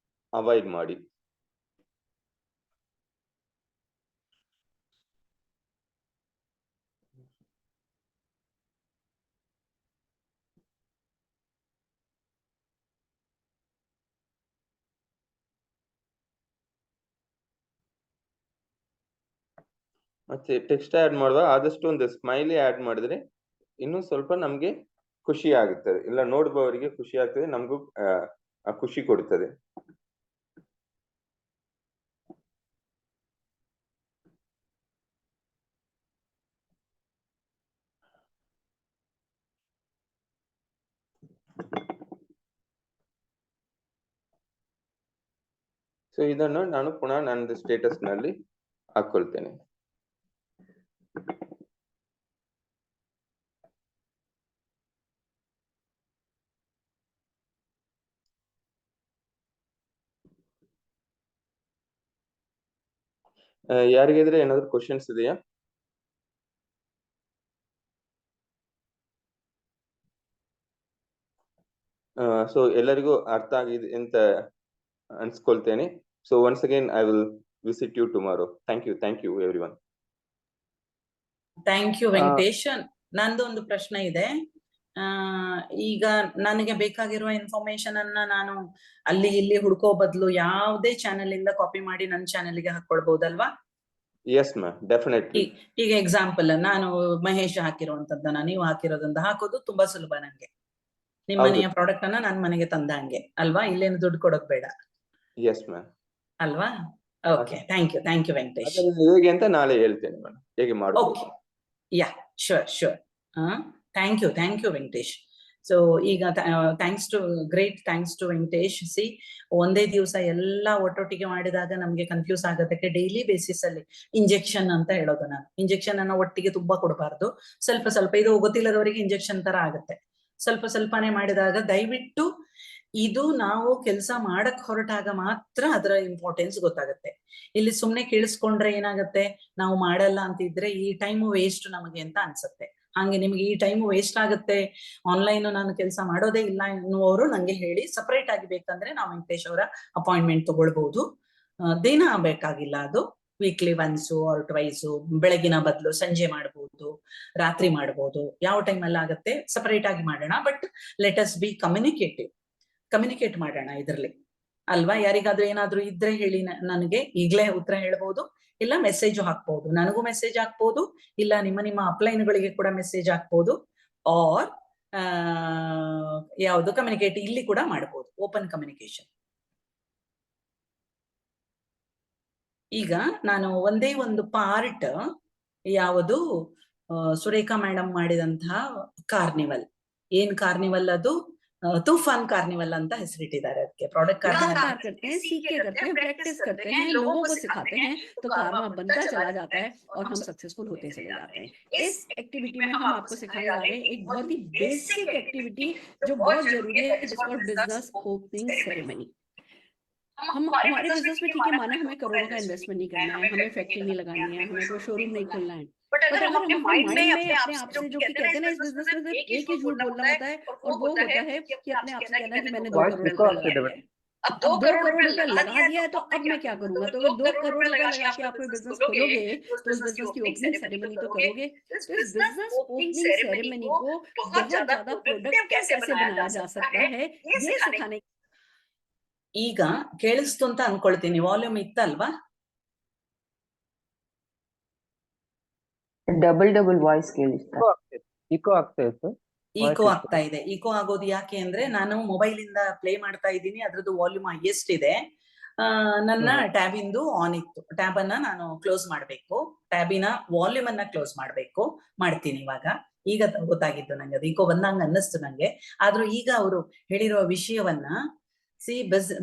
ಅವಾಯ್ಡ್ ಮಾಡಿ. ಮತ್ತೆ ಟೆಕ್ಸ್ಟ್ ಆಡ್ ಮಾಡುವಾಗ ಆದಷ್ಟು ಒಂದು ಸ್ಮೈಲಿ ಆಡ್ ಮಾಡಿದ್ರೆ ಇನ್ನೂ ಸ್ವಲ್ಪ ನಮ್ಗೆ ಖುಷಿ ಆಗುತ್ತದೆ, ಇಲ್ಲ ನೋಡುವವರಿಗೆ ಖುಷಿ ಆಗ್ತದೆ, ನಮಗೂ ಖುಷಿ ಕೊಡುತ್ತದೆ. ಸೊ ಇದನ್ನು ನಾನು ಪುನಃ ನನ್ನ ಸ್ಟೇಟಸ್ ನಲ್ಲಿ ಹಾಕೊಳ್ತೇನೆ. ಯಾರಿಗಾದ್ರೆ ಏನಾದ್ರು ಕ್ವಶನ್ಸ್ ಇದೆಯಾ? ಸೊ ಎಲ್ಲರಿಗೂ ಅರ್ಥ ಆಗಿದೆ ಅಂತ ಅನ್ಸ್ಕೊಳ್ತೇನೆ. So once again I will visit you tomorrow. Thank you everyone. Thank you Venkatesh. ನಂದು ಒಂದು ಪ್ರಶ್ನೆ ಇದೆ. ಈಗ ನನಗೆ ಬೇಕಾಗಿರುವ ಇನ್ಫಾರ್ಮೇಶನ್ ಅನ್ನ ನಾನು ಅಲ್ಲಿ ಇಲ್ಲಿ ಹುಡ್ಕೋ ಬದಲು ಯಾವುದೇ ಚಾನೆಲ್ ಇಂದ ಕಾಪಿ ಮಾಡಿ ನನ್ನ ಚಾನೆಲ್ಗೆ ಹಾಕೊಳ್ಬಹುದಲ್ವಾ? Yes ma'am, definitely. ಈಗ ಎಕ್ಸಾಂಪಲ್ ನಾನು ಮಹೇಶ್ ಹಾಕಿರುವಂತದ್ದನ್ನ ನೀವು ಹಾಕಿರೋದ್ರಿಂದ ಹಾಕೋದು ತುಂಬಾ ಸುಲಭ ನಂಗೆ. ನಿಮ್ಮ ಮನೆಯ ಪ್ರಾಡಕ್ಟ್ ಅನ್ನ ನನ್ನ ಮನೆಗೆ ತಂದಂಗೆ ಅಲ್ವಾ? ಇಲ್ಲೇನು ದುಡ್ಡು ಕೊಡೋಕ್ ಬೇಡ. Yes ma'am. ಅಲ್ವಾ? Okay, thank you Venkatesh. ಹೇಗೆ ಅಂತ ನಾಳೆ ಹೇಳ್ತೇನೆ ಮೇಡಮ್, ಹೇಗೆ ಮಾಡೋದು. Okay, yeah, sure. Thank you Venkatesh. So ಈಗ ಥ್ಯಾಂಕ್ಸ್ ಟು ವೆಂಕಟೇಶ್. ಸಿ, ಒಂದೇ ದಿವಸ ಎಲ್ಲ ಒಟ್ಟೊಟ್ಟಿಗೆ ಮಾಡಿದಾಗ ನಮ್ಗೆ ಕನ್ಫ್ಯೂಸ್ ಆಗೋದಕ್ಕೆ ಡೈಲಿ ಬೇಸಿಸ್ ಅಲ್ಲಿ ಇಂಜೆಕ್ಷನ್ ಅಂತ ಹೇಳೋದು ನಾನು. ಇಂಜೆಕ್ಷನ್ ಅನ್ನ ಒಟ್ಟಿಗೆ ತುಂಬಾ ಕೊಡಬಾರ್ದು, ಸ್ವಲ್ಪ ಇದು ಗೊತ್ತಿಲ್ಲದವರಿಗೆ ಇಂಜೆಕ್ಷನ್ ತರ ಆಗುತ್ತೆ. ಸ್ವಲ್ಪನೇ ಮಾಡಿದಾಗ ದಯವಿಟ್ಟು ಇದು ನಾವು ಕೆಲಸ ಮಾಡಕ್ ಹೊರಟಾಗ ಮಾತ್ರ ಅದರ ಇಂಪಾರ್ಟೆನ್ಸ್ ಗೊತ್ತಾಗುತ್ತೆ. ಇಲ್ಲಿ ಸುಮ್ನೆ ಕೇಳಿಸ್ಕೊಂಡ್ರೆ ಏನಾಗುತ್ತೆ, ನಾವು ಮಾಡಲ್ಲ ಅಂತಿದ್ರೆ ಈ ಟೈಮ್ ವೇಸ್ಟ್ ನಮಗೆ ಅಂತ ಅನ್ಸುತ್ತೆ. ಹಾಗೆ ನಿಮ್ಗೆ ಈ ಟೈಮ್ ವೇಸ್ಟ್ ಆಗುತ್ತೆ, ಆನ್ಲೈನ್ ನಾನು ಕೆಲಸ ಮಾಡೋದೇ ಇಲ್ಲ ಎನ್ನುವರು ನಂಗೆ ಹೇಳಿ, ಸಪರೇಟ್ ಆಗಿ ಬೇಕಂದ್ರೆ ನಾವು ವೆಂಕಟೇಶ್ ಅವರ ಅಪಾಯಿಂಟ್ಮೆಂಟ್ ತಗೊಳ್ಬಹುದು. ದಿನ ಬೇಕಾಗಿಲ್ಲ, ಅದು ವೀಕ್ಲಿ ಒನ್ಸ್ ಆರ್ ಟ್ವೈಸ್, ಬೆಳಗಿನ ಬದಲು ಸಂಜೆ ಮಾಡಬಹುದು, ರಾತ್ರಿ ಮಾಡಬಹುದು, ಯಾವ ಟೈಮ್ ಅಲ್ಲಿ ಆಗುತ್ತೆ ಸಪರೇಟ್ ಆಗಿ ಮಾಡೋಣ. But let us B communicate ಮಾಡೋಣ ಇದ್ರಲ್ಲಿ ಅಲ್ವಾ? ಯಾರಿಗಾದ್ರೂ ಏನಾದ್ರೂ ಇದ್ರೆ ಹೇಳಿ, ನನಗೆ ಈಗ್ಲೇ ಉತ್ತರ ಹೇಳ್ಬಹುದು, ಇಲ್ಲ ಮೆಸೇಜ್ ಹಾಕ್ಬಹುದು, ನನಗೂ ಮೆಸೇಜ್ ಹಾಕ್ಬಹುದು, ಇಲ್ಲ ನಿಮ್ಮ ಅಪ್ಲೈನ್ಗಳಿಗೆ ಕೂಡ ಮೆಸೇಜ್ ಹಾಕ್ಬಹುದು, ಆರ್ ಯಾವುದು ಕಮ್ಯುನಿಕೇಟ್ ಇಲ್ಲಿ ಕೂಡ ಮಾಡಬಹುದು, ಓಪನ್ ಕಮ್ಯುನಿಕೇಶನ್. ಈಗ ನಾನು ಒಂದೇ ಒಂದು ಪಾರ್ಟ್, ಯಾವುದು ಸುರೇಖಾ ಮೇಡಮ್ ಮಾಡಿದಂತಹ ಕಾರ್ನಿವಲ್, ಏನ್ ಕಾರ್ನಿವಲ್ ಅದು तूफान कार्निवल ಅಂತ ಹೆಸರಿಟ್ಟಿದ್ದಾರೆ ಅದಕ್ಕೆ. ಪ್ರಾಡಕ್ಟ್ करते हैं, सीख के करते हैं, प्रैक्टिस करते हैं, लोगों को सिखाते हैं, तो कारवा बनता चला जाता है और हम सक्सेसफुल होते चले जाते हैं। इस एक्टिविटी में हम आपको सिखाने जा रहे हैं एक बहुत ही बेसिक एक्टिविटी जो बहुत जरूरी है, it is called business opening ceremony. हम हमारे बिजनेस में ठीक है, माना हमें करोड़ों का इन्वेस्टमेंट नहीं करना है, हमें फैक्ट्री नहीं लगानी है, हमें कोई शोरूम नहीं खोलना है, बट अगर हम अपने माइंड में अपने आप से जो कि कहते हैं ना, इस बिजनेस में एक ही झूठ बोलना होता है और वो होता है कि अपने आप से कहना है कि मैंने 2 करोड़ रुपए लगाए हैं। अब 2 करोड़ रुपया लगा दिया है तो अब मैं क्या करूंगा? तो अगर 2 करोड़ रुपया लगा के आप कोई बिजनेस खोलोगे तो उस बिजनेस की ओपनिंग सेरेमनी तो करोगे। तो इस बिजनेस ओपनिंग सेरेमनी को बहुत ज्यादा प्रोडक्टिव कैसे बनाया जा सकता है, ये सिखाने ಈಗ ಕೇಳಿಸ್ತು ಅಂತ ಅನ್ಕೊಳ್ತೀನಿ. ವಾಲ್ಯೂಮ್ ಇತ್ತಲ್ವಾ? ಡಬಲ್ ವಾಯ್ಸ್ ಕೇಳಿಸ್ತಾ ಇಕೋ ಆಗ್ತಾ ಇತ್ತು. ಈಕೋ ಆಗ್ತಾ ಇದೆ. ಈಕೋ ಆಗೋದು ಯಾಕೆ ಅಂದ್ರೆ ನಾನು ಮೊಬೈಲ್ ಇಂದ ಪ್ಲೇ ಮಾಡ್ತಾ ಇದ್ದೀನಿ, ಅದ್ರದ್ದು ವಾಲ್ಯೂಮ್ ಹೈಯೆಸ್ಟ್ ಇದೆ. ನನ್ನ ಟ್ಯಾಬ್ ಇಂದು ಆನ್ ಇತ್ತು. ಟ್ಯಾಬ್ ಅನ್ನ ನಾನು ಕ್ಲೋಸ್ ಮಾಡ್ಬೇಕು, ಟ್ಯಾಬಿನ ವಾಲ್ಯೂಮ್ ಅನ್ನ ಕ್ಲೋಸ್ ಮಾಡ್ತೀನಿ ಇವಾಗ. ಈಗ ಗೊತ್ತಾಗಿತ್ತು ನಂಗೆ, ಅದು ಈಕೋ ಬಂದಂಗ ಅನ್ನಿಸ್ತು ನಂಗೆ. ಆದ್ರೂ ಈಗ ಅವರು ಹೇಳಿರುವ ವಿಷಯವನ್ನ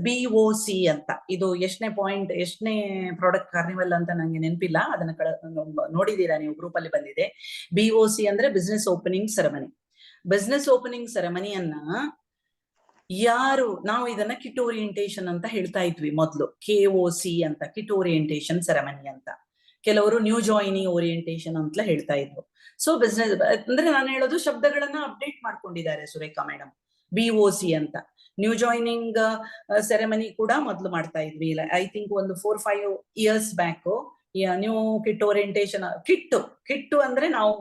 BOC ಅಂತ, ಇದು ಎಷ್ಟನೇ ಪಾಯಿಂಟ್, ಎಷ್ಟನೇ ಪ್ರಾಡಕ್ಟ್ ಕಾರ್ನಿವಲ್ ಅಂತ ನಂಗೆ ನೆನಪಿಲ್ಲ, ಅದನ್ನ ನೋಡಿದೀರಾ ನೀವು, ಗ್ರೂಪ್ ಅಲ್ಲಿ ಬಂದಿದೆ. BOC ಅಂದ್ರೆ business opening ceremony. Business opening ಸೆರೆಮನಿಯನ್ನ ಯಾರು, ನಾವು ಇದನ್ನ ಕಿಟ್ ಓರಿಯೆಂಟೇಶನ್ ಅಂತ ಹೇಳ್ತಾ ಇದ್ವಿ ಮೊದ್ಲು, KOC ಅಂತ, ಕಿಟ್ ಓರಿಯೆಂಟೇಶನ್ ಸೆರೆಮನಿ ಅಂತ. ಕೆಲವರು ನ್ಯೂ ಜಾಯಿನಿಂಗ್ ಓರಿಯೆಂಟೇಶನ್ ಅಂತ ಹೇಳ್ತಾ ಇದ್ರು. ಸೊ ಬಿಸ್ನೆಸ್ ಅಂದ್ರೆ ನಾನು ಹೇಳೋದು ಶಬ್ದಗಳನ್ನ ಅಪ್ಡೇಟ್ ಮಾಡ್ಕೊಂಡಿದ್ದಾರೆ ಸುರೇಖಾ ಮೇಡಮ್. BOC ಅಂತ ನ್ಯೂ ಜಾಯಿನಿಂಗ್ ಸೆರೆಮನಿ ಕೂಡ ಮೊದ್ಲು ಮಾಡ್ತಾ ಇದ್ವಿ. ಐ ಥಿಂಕ್ ಒಂದು 4-5 years back new kit orientation. Kit ಅಂದ್ರೆ ನಾವು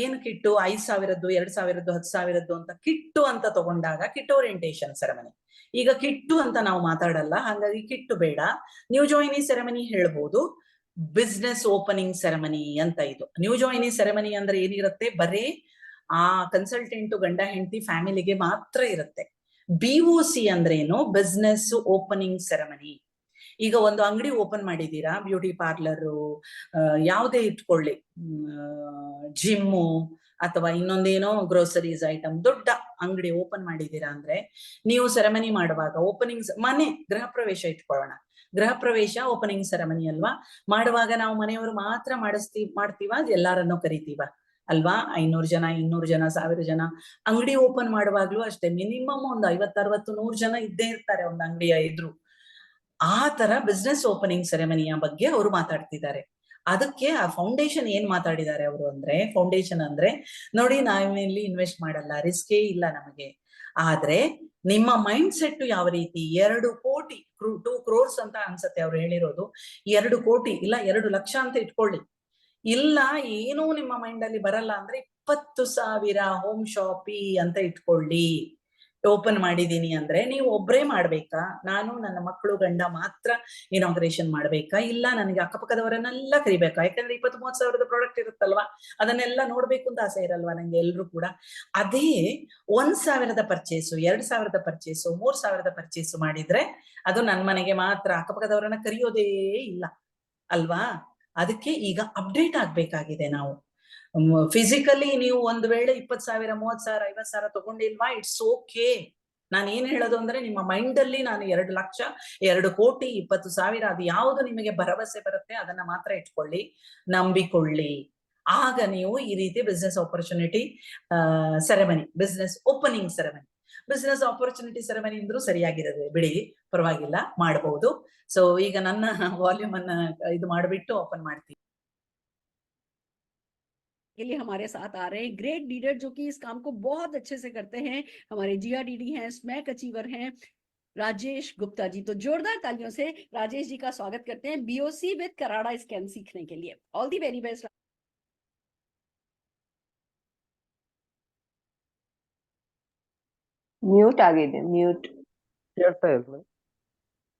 ಏನು ಕಿಟ್ಟು, 5,000, 2,000, 10,000 ಅಂತ ಕಿಟ್ಟು ಅಂತ ತಗೊಂಡಾಗ ಕಿಟ್ ಓರಿಯೆಂಟೇಶನ್ ಸೆರೆಮನಿ. ಈಗ ಕಿಟ್ಟು ಅಂತ ನಾವು ಮಾತಾಡಲ್ಲ, ಹಾಗಾಗಿ ಕಿಟ್ಟು ಬೇಡ, ನ್ಯೂ ಜಾಯಿನಿಂಗ್ ಸೆರೆಮನಿ ಹೇಳ್ಬೋದು. ಬಿಸ್ನೆಸ್ ಓಪನಿಂಗ್ ಸೆರೆಮನಿ ಅಂತ ಇದು. ನ್ಯೂ ಜಾಯಿನಿಂಗ್ ಸೆರೆಮನಿ ಅಂದ್ರೆ ಏನಿರುತ್ತೆ, ಬರೇ ಆ ಕನ್ಸಲ್ಟೆಂಟ್ ಗಂಡ ಹೆಂಡತಿ ಫ್ಯಾಮಿಲಿಗೆ ಮಾತ್ರ ಇರುತ್ತೆ. BOC ಅಂದ್ರೇನು, ಬಿಸ್ನೆಸ್ ಓಪನಿಂಗ್ ಸೆರೆಮನಿ. ಈಗ ಒಂದು ಅಂಗಡಿ ಓಪನ್ ಮಾಡಿದೀರಾ, ಬ್ಯೂಟಿ ಪಾರ್ಲರು, ಯಾವುದೇ ಇಟ್ಕೊಳ್ಳಿ, ಜಿಮ್ಮು ಅಥವಾ ಇನ್ನೊಂದೇನೋ ಗ್ರೋಸರೀಸ್ ಐಟಮ್, ದೊಡ್ಡ ಅಂಗಡಿ ಓಪನ್ ಮಾಡಿದೀರಾ ಅಂದ್ರೆ ನೀವು ಸೆರೆಮನಿ ಮಾಡುವಾಗ, ಓಪನಿಂಗ್ ಮನೆ ಗೃಹ ಪ್ರವೇಶ ಇಟ್ಕೊಳ್ಳೋಣ, ಗೃಹ ಪ್ರವೇಶ ಓಪನಿಂಗ್ ಸೆರೆಮನಿ ಅಲ್ವಾ, ಮಾಡುವಾಗ ನಾವು ಮನೆಯವರು ಮಾತ್ರ ಮಾಡ್ತೀವ, ಎಲ್ಲಾರನ್ನೂ ಕರಿತೀವ ಅಲ್ವಾ? 500 ಜನ, 200 ಜನ, 1000 ಜನ. ಅಂಗಡಿ ಓಪನ್ ಮಾಡುವಾಗ್ಲೂ ಅಷ್ಟೇ, ಮಿನಿಮಮ್ ಒಂದು 50, 60, 100 ಜನ ಇದ್ದೇ ಇರ್ತಾರೆ ಒಂದು ಅಂಗಡಿಯ ಎದುರು. ಆ ತರ ಬಿಸ್ನೆಸ್ ಓಪನಿಂಗ್ ಸೆರೆಮನಿಯ ಬಗ್ಗೆ ಅವರು ಮಾತಾಡ್ತಿದ್ದಾರೆ. ಅದಕ್ಕೆ ಆ ಫೌಂಡೇಶನ್ ಏನ್ ಮಾತಾಡಿದ್ದಾರೆ ಅವರು ಅಂದ್ರೆ, ಫೌಂಡೇಶನ್ ಅಂದ್ರೆ ನೋಡಿ, ನಾವಿಲ್ಲಿ ಇನ್ವೆಸ್ಟ್ ಮಾಡಲ್ಲ, ರಿಸ್ಕೇ ಇಲ್ಲ ನಮಗೆ, ಆದ್ರೆ ನಿಮ್ಮ ಮೈಂಡ್ ಸೆಟ್ ಯಾವ ರೀತಿ, 2 ಕೋಟಿ 2 crores ಅಂತ ಅನ್ಸತ್ತೆ ಅವ್ರು ಹೇಳಿರೋದು, 2 ಕೋಟಿ ಇಲ್ಲ 2 ಲಕ್ಷ ಅಂತ ಇಟ್ಕೊಳ್ಳಿ, ಇಲ್ಲ ಏನೂ ನಿಮ್ಮ ಮೈಂಡ್ ಅಲ್ಲಿ ಬರಲ್ಲ ಅಂದ್ರೆ 20,000 ಹೋಮ್ ಶಾಪಿ ಅಂತ ಇಟ್ಕೊಳ್ಳಿ. ಓಪನ್ ಮಾಡಿದೀನಿ ಅಂದ್ರೆ ನೀವು ಒಬ್ರೇ ಮಾಡ್ಬೇಕಾ, ನಾನು ನನ್ನ ಮಕ್ಕಳು ಗಂಡ ಮಾತ್ರ ಇನಾಗ್ರೇಷನ್ ಮಾಡ್ಬೇಕಾ, ಇಲ್ಲ ನನಗೆ ಅಕ್ಕಪಕ್ಕದವರನ್ನೆಲ್ಲ ಕರಿಬೇಕಾ? ಯಾಕಂದ್ರೆ 20-30 ಸಾವಿರದ ಪ್ರಾಡಕ್ಟ್ ಇರುತ್ತಲ್ವಾ, ಅದನ್ನೆಲ್ಲ ನೋಡ್ಬೇಕು ಅಂತ ಆಸೆ ಇರಲ್ವಾ ನಂಗೆ, ಎಲ್ರು ಕೂಡ. ಅದೇ 1,000 ಪರ್ಚೇಸು, 2,000 ಪರ್ಚೇಸು, 3,000 ಪರ್ಚೇಸು ಮಾಡಿದ್ರೆ ಅದು ನನ್ನ ಮನೆಗೆ ಮಾತ್ರ, ಅಕ್ಕಪಕ್ಕದವರನ್ನ ಕರಿಯೋದೇ ಇಲ್ಲ ಅಲ್ವಾ? ಅದಕ್ಕೆ ಈಗ ಅಪ್ಡೇಟ್ ಆಗ್ಬೇಕಾಗಿದೆ ನಾವು. ಫಿಸಿಕಲಿ ನೀವು ಒಂದ್ ವೇಳೆ 20,000, 30,000, 50,000 ತಗೊಂಡಿಲ್ವಾ, ಇಟ್ಸ್ ಓಕೆ. ನಾನು ಏನ್ ಹೇಳೋದು ಅಂದ್ರೆ, ನಿಮ್ಮ ಮೈಂಡ್ ಅಲ್ಲಿ ನಾನು 2 ಲಕ್ಷ, 2 ಕೋಟಿ, 20,000, ಅದು ಯಾವುದು ನಿಮಗೆ ಭರವಸೆ ಬರುತ್ತೆ ಅದನ್ನ ಮಾತ್ರ ಇಟ್ಕೊಳ್ಳಿ, ನಂಬಿಕೊಳ್ಳಿ. ಆಗ ನೀವು ಈ ರೀತಿ business opportunity ceremony, business opening ceremony, business opportunity ceremony ಅಂದ್ರೂ ಸರಿಯಾಗಿರೋದು, ಬಿಡಿ ಪರವಾಗಿಲ್ಲ, ಮಾಡಬಹುದು. ಸೊ ಈಗ ನನ್ನ ವಾಲ್ಯೂಮ್ ಅನ್ನ ಇದು ಮಾಡಿಬಿಟ್ಟು ಓಪನ್ ಮಾಡ್ತೀನಿ. के लिए हमारे साथ आ रहे हैं ग्रेट लीडर जो कि इस काम को बहुत अच्छे से करते हैं, हमारे GRDD हैं, स्मैक अचीवर हैं, राजेश गुप्ता जी। तो जोरदार तालियों से राजेश जी का स्वागत करते हैं BOC विद कराड़ा स्कैम सीखने के लिए। All the very best. Mute ಆಗಿದೆ, ಮ್ಯೂಟ್ ಕೇಳ್ತಾ ಇಲ್ಲ.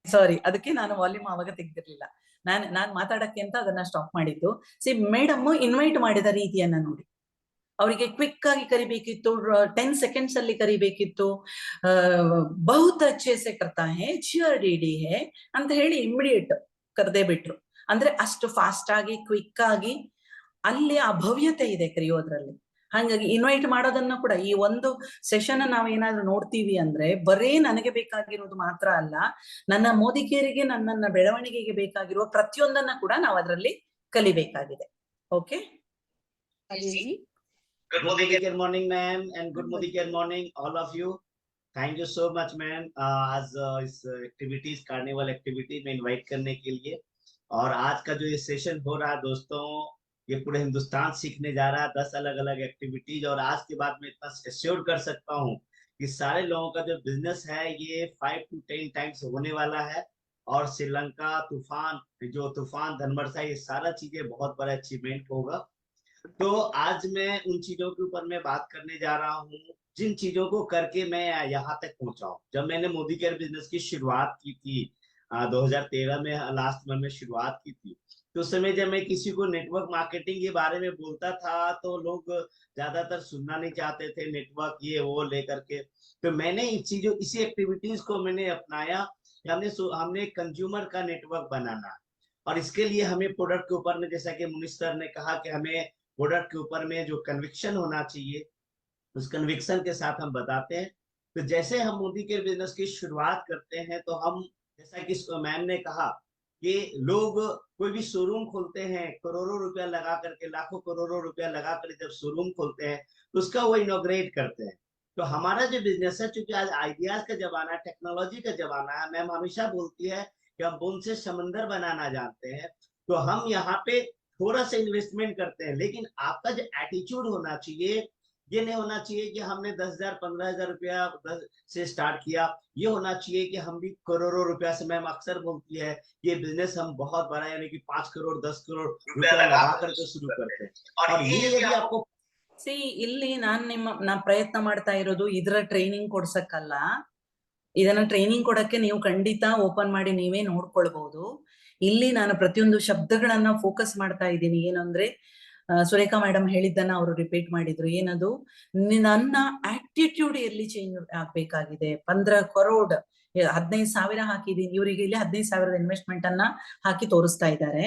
ಸಾರಿ, ಅದಕ್ಕೆ ನಾನು ವಾಲ್ಯೂಮ್ ಆವಾಗ ತೆಗ್ದಿರ್ಲಿಲ್ಲ. ನಾನ್ ಮಾತಾಡಕ್ಕೆ ಅಂತ ಅದನ್ನ ಸ್ಟಾಪ್ ಮಾಡಿದ್ದು. ಮೇಡಮ್ ಇನ್ವೈಟ್ ಮಾಡಿದ ರೀತಿಯನ್ನ ನೋಡಿ, ಅವರಿಗೆ ಕ್ವಿಕ್ ಆಗಿ ಕರಿಬೇಕಿತ್ತು, 10 seconds ಅಲ್ಲಿ ಕರಿಬೇಕಿತ್ತು. ಬಹುತ್ ಅಚ್ಚೆ ಸೆ ಕರ್ತಾ ಹೇ, GRDD ಹೇ ಅಂತ ಹೇಳಿ ಇಮಿಡಿಯೇಟ್ ಕರೆದೇ ಬಿಟ್ರು. ಅಂದ್ರೆ ಅಷ್ಟು ಫಾಸ್ಟ್ ಆಗಿ, ಕ್ವಿಕ್ ಆಗಿ, ಅಲ್ಲಿ ಆ ಭವ್ಯತೆ ಇದೆ ಕರೆಯೋದ್ರಲ್ಲಿ. ಹಾಗಾಗಿ ಇನ್ವೈಟ್ ಮಾಡೋದನ್ನ ಕೂಡ, ಈ ಒಂದು ಸೆಷನ್ ನಾವು ಏನಾದ್ರೂ ನೋಡ್ತೀವಿ ಅಂದ್ರೆ, ಬರೇ ನನಗೆ ಬೇಕಾಗಿರೋದು ಮಾತ್ರ ಅಲ್ಲ, ನನ್ನ ಮೋದಿಕೇರಿಗೆ, ನನ್ನ ಬೆಳವಣಿಗೆಗೆ ಬೇಕಾಗಿರುವ ಪ್ರತಿಯೊಂದನ್ನ ಕೂಡ ನಾವು ಅದರಲ್ಲಿ ಕಲಿಬೇಕಾಗಿದೆ. Okay Rajesh ji. Good morning ma'am, and good morning all of you. Thank you so much ma'am, आज इस एक्टिविटीज, कार्निवल एक्टिविटी में इनवाइट करने के लिए। और आज का जो ये सेशन हो रहा है दोस्तों, ये पूरे हिंदुस्तान सीखने जा रहा है 10 अलग अलग एक्टिविटीज। और आज के बाद मैं इतना एश्योर कर सकता हूँ कि सारे लोगों का जो बिजनेस है ये 5 to 10 टाइम्स होने वाला है, और श्रीलंका तूफान, जो तूफान धनवर्षा, ये सारा चीजें बहुत बड़ा अचीवमेंट होगा। तो आज मैं उन चीजों के ऊपर मैं बात करने जा रहा हूँ जिन चीजों को करके मैं यहाँ तक पहुंचा हूँ। जब मैंने मोदी केयर बिजनेस की शुरुआत की थी 2013 में, लास्ट मंथ में शुरुआत की थी, तो उस समय जब मैं किसी को नेटवर्क मार्केटिंग के बारे में बोलता था तो लोग ज्यादातर सुनना नहीं चाहते थे, नेटवर्क ये वो लेकर के। तो मैंने इसी एक्टिविटीज को मैंने अपनाया। हमने कंज्यूमर का नेटवर्क बनाना, और इसके लिए हमें प्रोडक्ट के ऊपर में, जैसा कि मुनीश सर ने कहा कि हमें प्रोडक्ट के ऊपर में जो कन्विक्शन होना चाहिए, उस कन्विक्शन के साथ हम बताते हैं। तो जैसे हम मोदी के बिजनेस की शुरुआत करते हैं तो हम, जैसा कि मैम ने कहा कि लोग कोई भी शोरूम खोलते हैं, करोड़ों रुपया लगा करके, लाखों करोड़ों रुपया लगा करके जब शोरूम खोलते हैं तो उसका वो इनॉग्रेट करते हैं। तो हमारा जो बिजनेस है, चूंकि आज आइडियाज का जमाना है, टेक्नोलॉजी का जमाना है, मैम हमेशा बोलती है कि हम बूंद से समंदर बनाना जानते हैं, तो हम यहाँ पे थोड़ा सा इन्वेस्टमेंट करते हैं। लेकिन आपका जो एटीट्यूड होना चाहिए, ये नहीं होना चाहिए कि हमने 10,000 15,000 रुपया से स्टार्ट किया। ये होना चाहिए कि हम भी करोड़ों रुपया से, मैम अक्सर बोलती है ये बिजनेस हम बहुत बड़ा, यानी कि 5 करोड़ 10 करोड़ रुपया लगा करके शुरू करते हैं। और ये यदि आपको ಇಲ್ಲಿ ನಾ ಪ್ರಯತ್ನ ಮಾಡ್ತಾ ಇರೋದು ಇದರ ಟ್ರೈನಿಂಗ್ ಕೊಡ್ಸಕ್ಕಲ್ಲ, ಇದನ್ನ ಟ್ರೈನಿಂಗ್ ಕೊಡಕ್ಕೆ ನೀವು ಖಂಡಿತ ಓಪನ್ ಮಾಡಿ ನೀವೇ ನೋಡ್ಕೊಳ್ಬಹುದು. ಇಲ್ಲಿ ನಾನು ಪ್ರತಿಯೊಂದು ಶಬ್ದಗಳನ್ನ ಫೋಕಸ್ ಮಾಡ್ತಾ ಇದ್ದೀನಿ. ಏನಂದ್ರೆ ಸುರೇಖಾ ಮೇಡಮ್ ಹೇಳಿದ್ದನ್ನ ಅವರು ರಿಪೀಟ್ ಮಾಡಿದ್ರು. ಏನದು, ನನ್ನ ಆಟಿಟ್ಯೂಡ್ ಎಲ್ಲಿ ಚೇಂಜ್ ಆಗ್ಬೇಕಾಗಿದೆ. 15 ಕರೋಡ್ 15,000 ಹಾಕಿದೀನಿ, ಇವರಿಗೆ ಇಲ್ಲಿ 15,000 ಇನ್ವೆಸ್ಟ್ಮೆಂಟ್ ಅನ್ನ ಹಾಕಿ ತೋರಿಸ್ತಾ ಇದ್ದಾರೆ.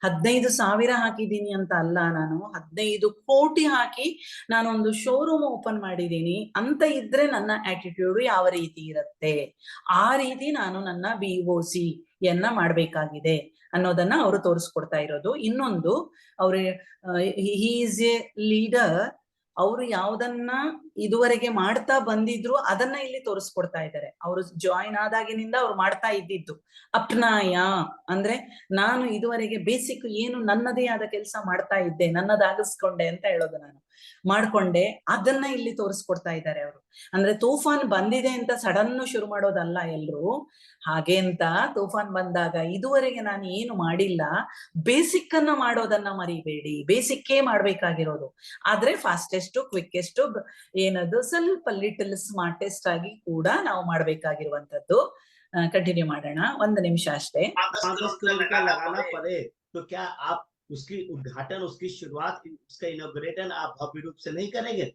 15,000 ಹಾಕಿದೀನಿ ಅಂತ ಅಲ್ಲ, ನಾನು 15 ಕೋಟಿ ಹಾಕಿ ನಾನೊಂದು ಶೋರೂಮ್ ಓಪನ್ ಮಾಡಿದೀನಿ ಅಂತ ಇದ್ರೆ ನನ್ನ ಆಟಿಟ್ಯೂಡ್ ಯಾವ ರೀತಿ ಇರುತ್ತೆ, ಆ ರೀತಿ ನಾನು ನನ್ನ BOC ಯನ್ನ ಮಾಡ್ಬೇಕಾಗಿದೆ ಅನ್ನೋದನ್ನ ಅವರು ತೋರಿಸ್ಕೊಡ್ತಾ ಇರೋದು. ಇನ್ನೊಂದು, ಅವ್ರ ಹಿ ಈಸ್ ಎ ಲೀಡರ್, ಅವರು ಯಾವ್ದನ್ನ ಇದುವರೆಗೆ ಮಾಡ್ತಾ ಬಂದಿದ್ರು ಅದನ್ನ ಇಲ್ಲಿ ತೋರಿಸ್ಕೊಡ್ತಾ ಇದ್ದಾರೆ. ಅವರು ಜಾಯಿನ್ ಆದಾಗಿನಿಂದ ಅವ್ರು ಮಾಡ್ತಾ ಇದ್ದಿದ್ದು ಅಪ್ನಾಯ ಅಂದ್ರೆ, ನಾನು ಇದುವರೆಗೆ ಬೇಸಿಕ್ ಏನು ನನ್ನದೇ ಆದ ಕೆಲಸ ಮಾಡ್ತಾ ಇದ್ದೆ, ನನ್ನದಾಗಿಸ್ಕೊಂಡೆ ಅಂತ ಹೇಳೋದು, ನಾನು ಮಾಡ್ಕೊಂಡೆ, ಅದನ್ನ ಇಲ್ಲಿ ತೋರಿಸ್ಕೊಡ್ತಾ ಇದ್ದಾರೆ ಅವರು. ಅಂದ್ರೆ ತೂಫಾನ್ ಬಂದಿದೆ ಅಂತ ಸಡನ್ ಶುರು ಮಾಡೋದಲ್ಲ ಎಲ್ರು. ಹಾಗೆ ಅಂತ ತೂಫಾನ್ ಬಂದಾಗ ಇದುವರೆಗೆ ನಾನು ಏನು ಮಾಡಿಲ್ಲ, ಬೇಸಿಕ್ ಅನ್ನ ಮಾಡೋದನ್ನ ಮರಿಬೇಡಿ. ಬೇಸಿಕ್ಕೇ ಮಾಡ್ಬೇಕಾಗಿರೋದು. ಆದ್ರೆ ಫಾಸ್ಟೆಸ್ಟ್, ಕ್ವಿಕ್ಕೆಸ್ಟ್, ಏನದು ಸ್ವಲ್ಪ ಲಿಟಲ್ ಸ್ಮಾರ್ಟೆಸ್ಟ್ ಆಗಿ ಕೂಡ ನಾವು ಮಾಡ್ಬೇಕಾಗಿರುವಂತದ್ದು. ಕಂಟಿನ್ಯೂ ಮಾಡೋಣ, 1 ನಿಮಿಷ ಅಷ್ಟೇ. 5-10 करोड़ रुपया लगाना पड़े तो क्या आप उसकी उद्घाटन, उसकी शुरुआत, उसका इनॉग्रेशन आप भव्य रूप से नहीं करेंगे?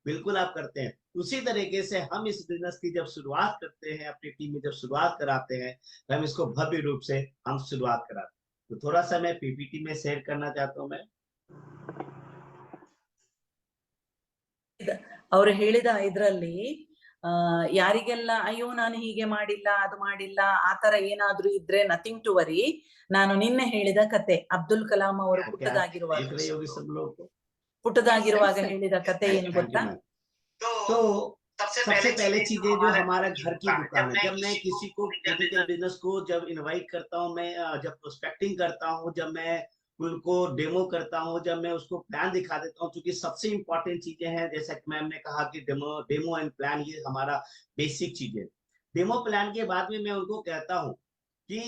बिल्कुल आप करते हैं। उसी तरीके से हम इस बिजनेस की जब शुरुआत करते हैं, अपनी टीम में जब शुरुआत कराते हैं, तो हम इसको भव्य रूप से हम शुरुआत कराते हैं। तो थोड़ा सा मैं PPT में शेयर करना चाहता हूँ मैं। ಅವ್ರು ಹೇಳಿದ ಇದ್ರಲ್ಲಿ ಯಾರಿಗೆಲ್ಲ ಅಯ್ಯೋ ನಾನು ಹೀಗೆ ಮಾಡಿಲ್ಲ, ಅದು ಮಾಡಿಲ್ಲ, ಆತರ ಏನಾದ್ರೂ ಇದ್ರೆ ನಥಿಂಗ್ ಟು ವರಿ. ನಾನು ನಿನ್ನೆ ಹೇಳಿದ ಕತೆ, ಅಬ್ದುಲ್ ಕಲಾಂ ಅವರು ಪುಟ್ಟದಾಗಿರುವಾಗ ಹೇಳಿದ ಕತೆ ಏನು ಗೊತ್ತಾ? तो सबसे पहले चीजें जो हमारा घर की दुकान है, जब मैं किसी को बिजनेस को जब इनवाइट करता हूँ, मैं जब प्रोस्पेक्टिंग करता हूँ, जब मैं उनको डेमो करता हूँ, जब मैं उसको प्लान दिखा देता हूँ, क्योंकि सबसे इंपॉर्टेंट चीजें हैं, जैसा कि मैम ने कहा कि डेमो एंड प्लान, ये हमारा बेसिक चीजें। डेमो प्लान के बाद में मैं उनको कहता हूँ कि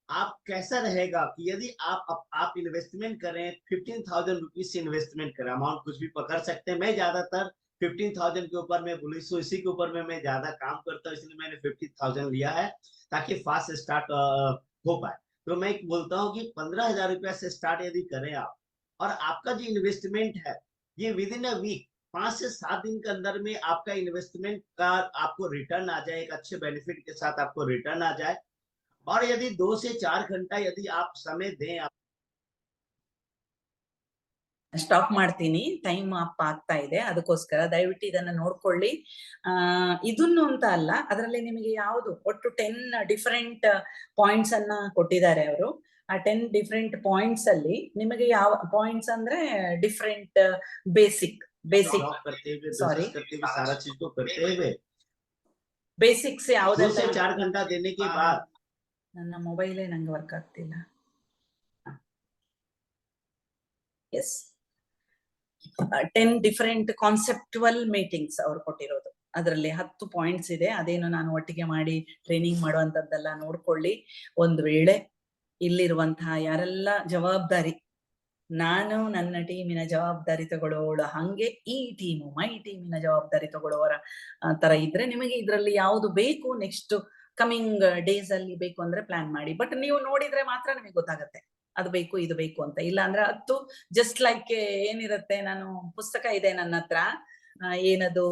आप कैसा रहेगा कि यदि आप इन्वेस्टमेंट करें, 15,000 रुपीज से इन्वेस्टमेंट करें, अमाउंट कुछ भी पकड़ सकते हैं। मैं ज्यादातर 15,000 के ऊपर में बोली, सो इसी के ऊपर में मैं ज्यादा काम करता हूँ, इसलिए मैंने 15,000 लिया है ताकि फास्ट स्टार्ट हो पाए। तो मैं बोलता हूँ कि 15,000 रुपया से स्टार्ट यदि करें आप, और आपका जो इन्वेस्टमेंट है ये विद इन अ वीक, 5 से 7 दिन के अंदर में आपका इन्वेस्टमेंट का आपको रिटर्न आ जाए, एक अच्छे बेनिफिट के साथ आपको रिटर्न आ जाए। और यदि 2 से 4 घंटा यदि आप समय दें, ಸ್ಟಾಪ್ ಮಾಡ್ತೀನಿ, ಟೈಮ್ ಅಪ್ ಆಗ್ತಾ ಇದೆ, ಅದಕ್ಕೋಸ್ಕರ ದಯವಿಟ್ಟು ಇದನ್ನ ನೋಡ್ಕೊಳ್ಳಿ. ಇದನ್ನು ಅಂತ ಅಲ್ಲ, ಅದರಲ್ಲಿ ನಿಮಗೆ ಯಾವುದು ಒಟ್ಟು 10 ಡಿಫರೆಂಟ್ ಪಾಯಿಂಟ್ಸ್ ಅನ್ನ ಕೊಟ್ಟಿದ್ದಾರೆ ಅವರು. ಆ 10 ಡಿಫರೆಂಟ್ ಪಾಯಿಂಟ್ಸ್ ಅಲ್ಲಿ ನಿಮಗೆ ಯಾವ ಪಾಯಿಂಟ್ಸ್ ಅಂದ್ರೆ ಡಿಫರೆಂಟ್ ಬೇಸಿಕ್ ಸಾರಿ सारा चीज को करते हुए ಬೇಸಿಕ್ಸ್ 2 से 4 घंटा देने के बाद, ನನ್ನ ಮೊಬೈಲೇ ನಂಗೆ ವರ್ಕ್ ಆಗ್ತಿಲ್ಲ. ಎಸ್, 10 ಡಿಫರೆಂಟ್ ಕಾನ್ಸೆಪ್ಟುವಲ್ ಮೀಟಿಂಗ್ಸ್ ಅವ್ರು ಕೊಟ್ಟಿರೋದು. ಅದರಲ್ಲಿ 10 ಪಾಯಿಂಟ್ಸ್ ಇದೆ. ಅದೇನು ನಾನು ಒಟ್ಟಿಗೆ ಮಾಡಿ ಟ್ರೈನಿಂಗ್ ಮಾಡುವಂತದ್ದೆಲ್ಲ ನೋಡ್ಕೊಳ್ಳಿ. ಒಂದು ವೇಳೆ ಇಲ್ಲಿರುವಂತಹ ಯಾರೆಲ್ಲ ಜವಾಬ್ದಾರಿ, ನಾನು ನನ್ನ ಟೀಮಿನ ಜವಾಬ್ದಾರಿ ತಗೊಳ್ಳೋಳು, ಹಂಗೆ ಈ ಟೀಮು ಮೈ ಟೀಮಿನ ಜವಾಬ್ದಾರಿ ತಗೊಳ್ಳೋರ ತರ ಇದ್ರೆ ನಿಮಗೆ ಇದರಲ್ಲಿ ಯಾವುದು ಬೇಕು ನೆಕ್ಸ್ಟ್ ಕಮಿಂಗ್ ಡೇಸ್ ಅಲ್ಲಿ ಬೇಕು ಅಂದ್ರೆ ಪ್ಲಾನ್ ಮಾಡಿ. ಬಟ್ ನೀವು ನೋಡಿದ್ರೆ ಮಾತ್ರ ನಿಮಗೆ ಗೊತ್ತಾಗತ್ತೆ ಅದು ಬೇಕು ಇದು ಬೇಕು ಅಂತ. ಇಲ್ಲ ಅಂದ್ರೆ ಅದು ಜಸ್ಟ್ ಲೈಕ್ ಏನಿರುತ್ತೆ, ನಾನು ಪುಸ್ತಕ ಇದೆ ನನ್ನ ಹತ್ರ, ಏನದು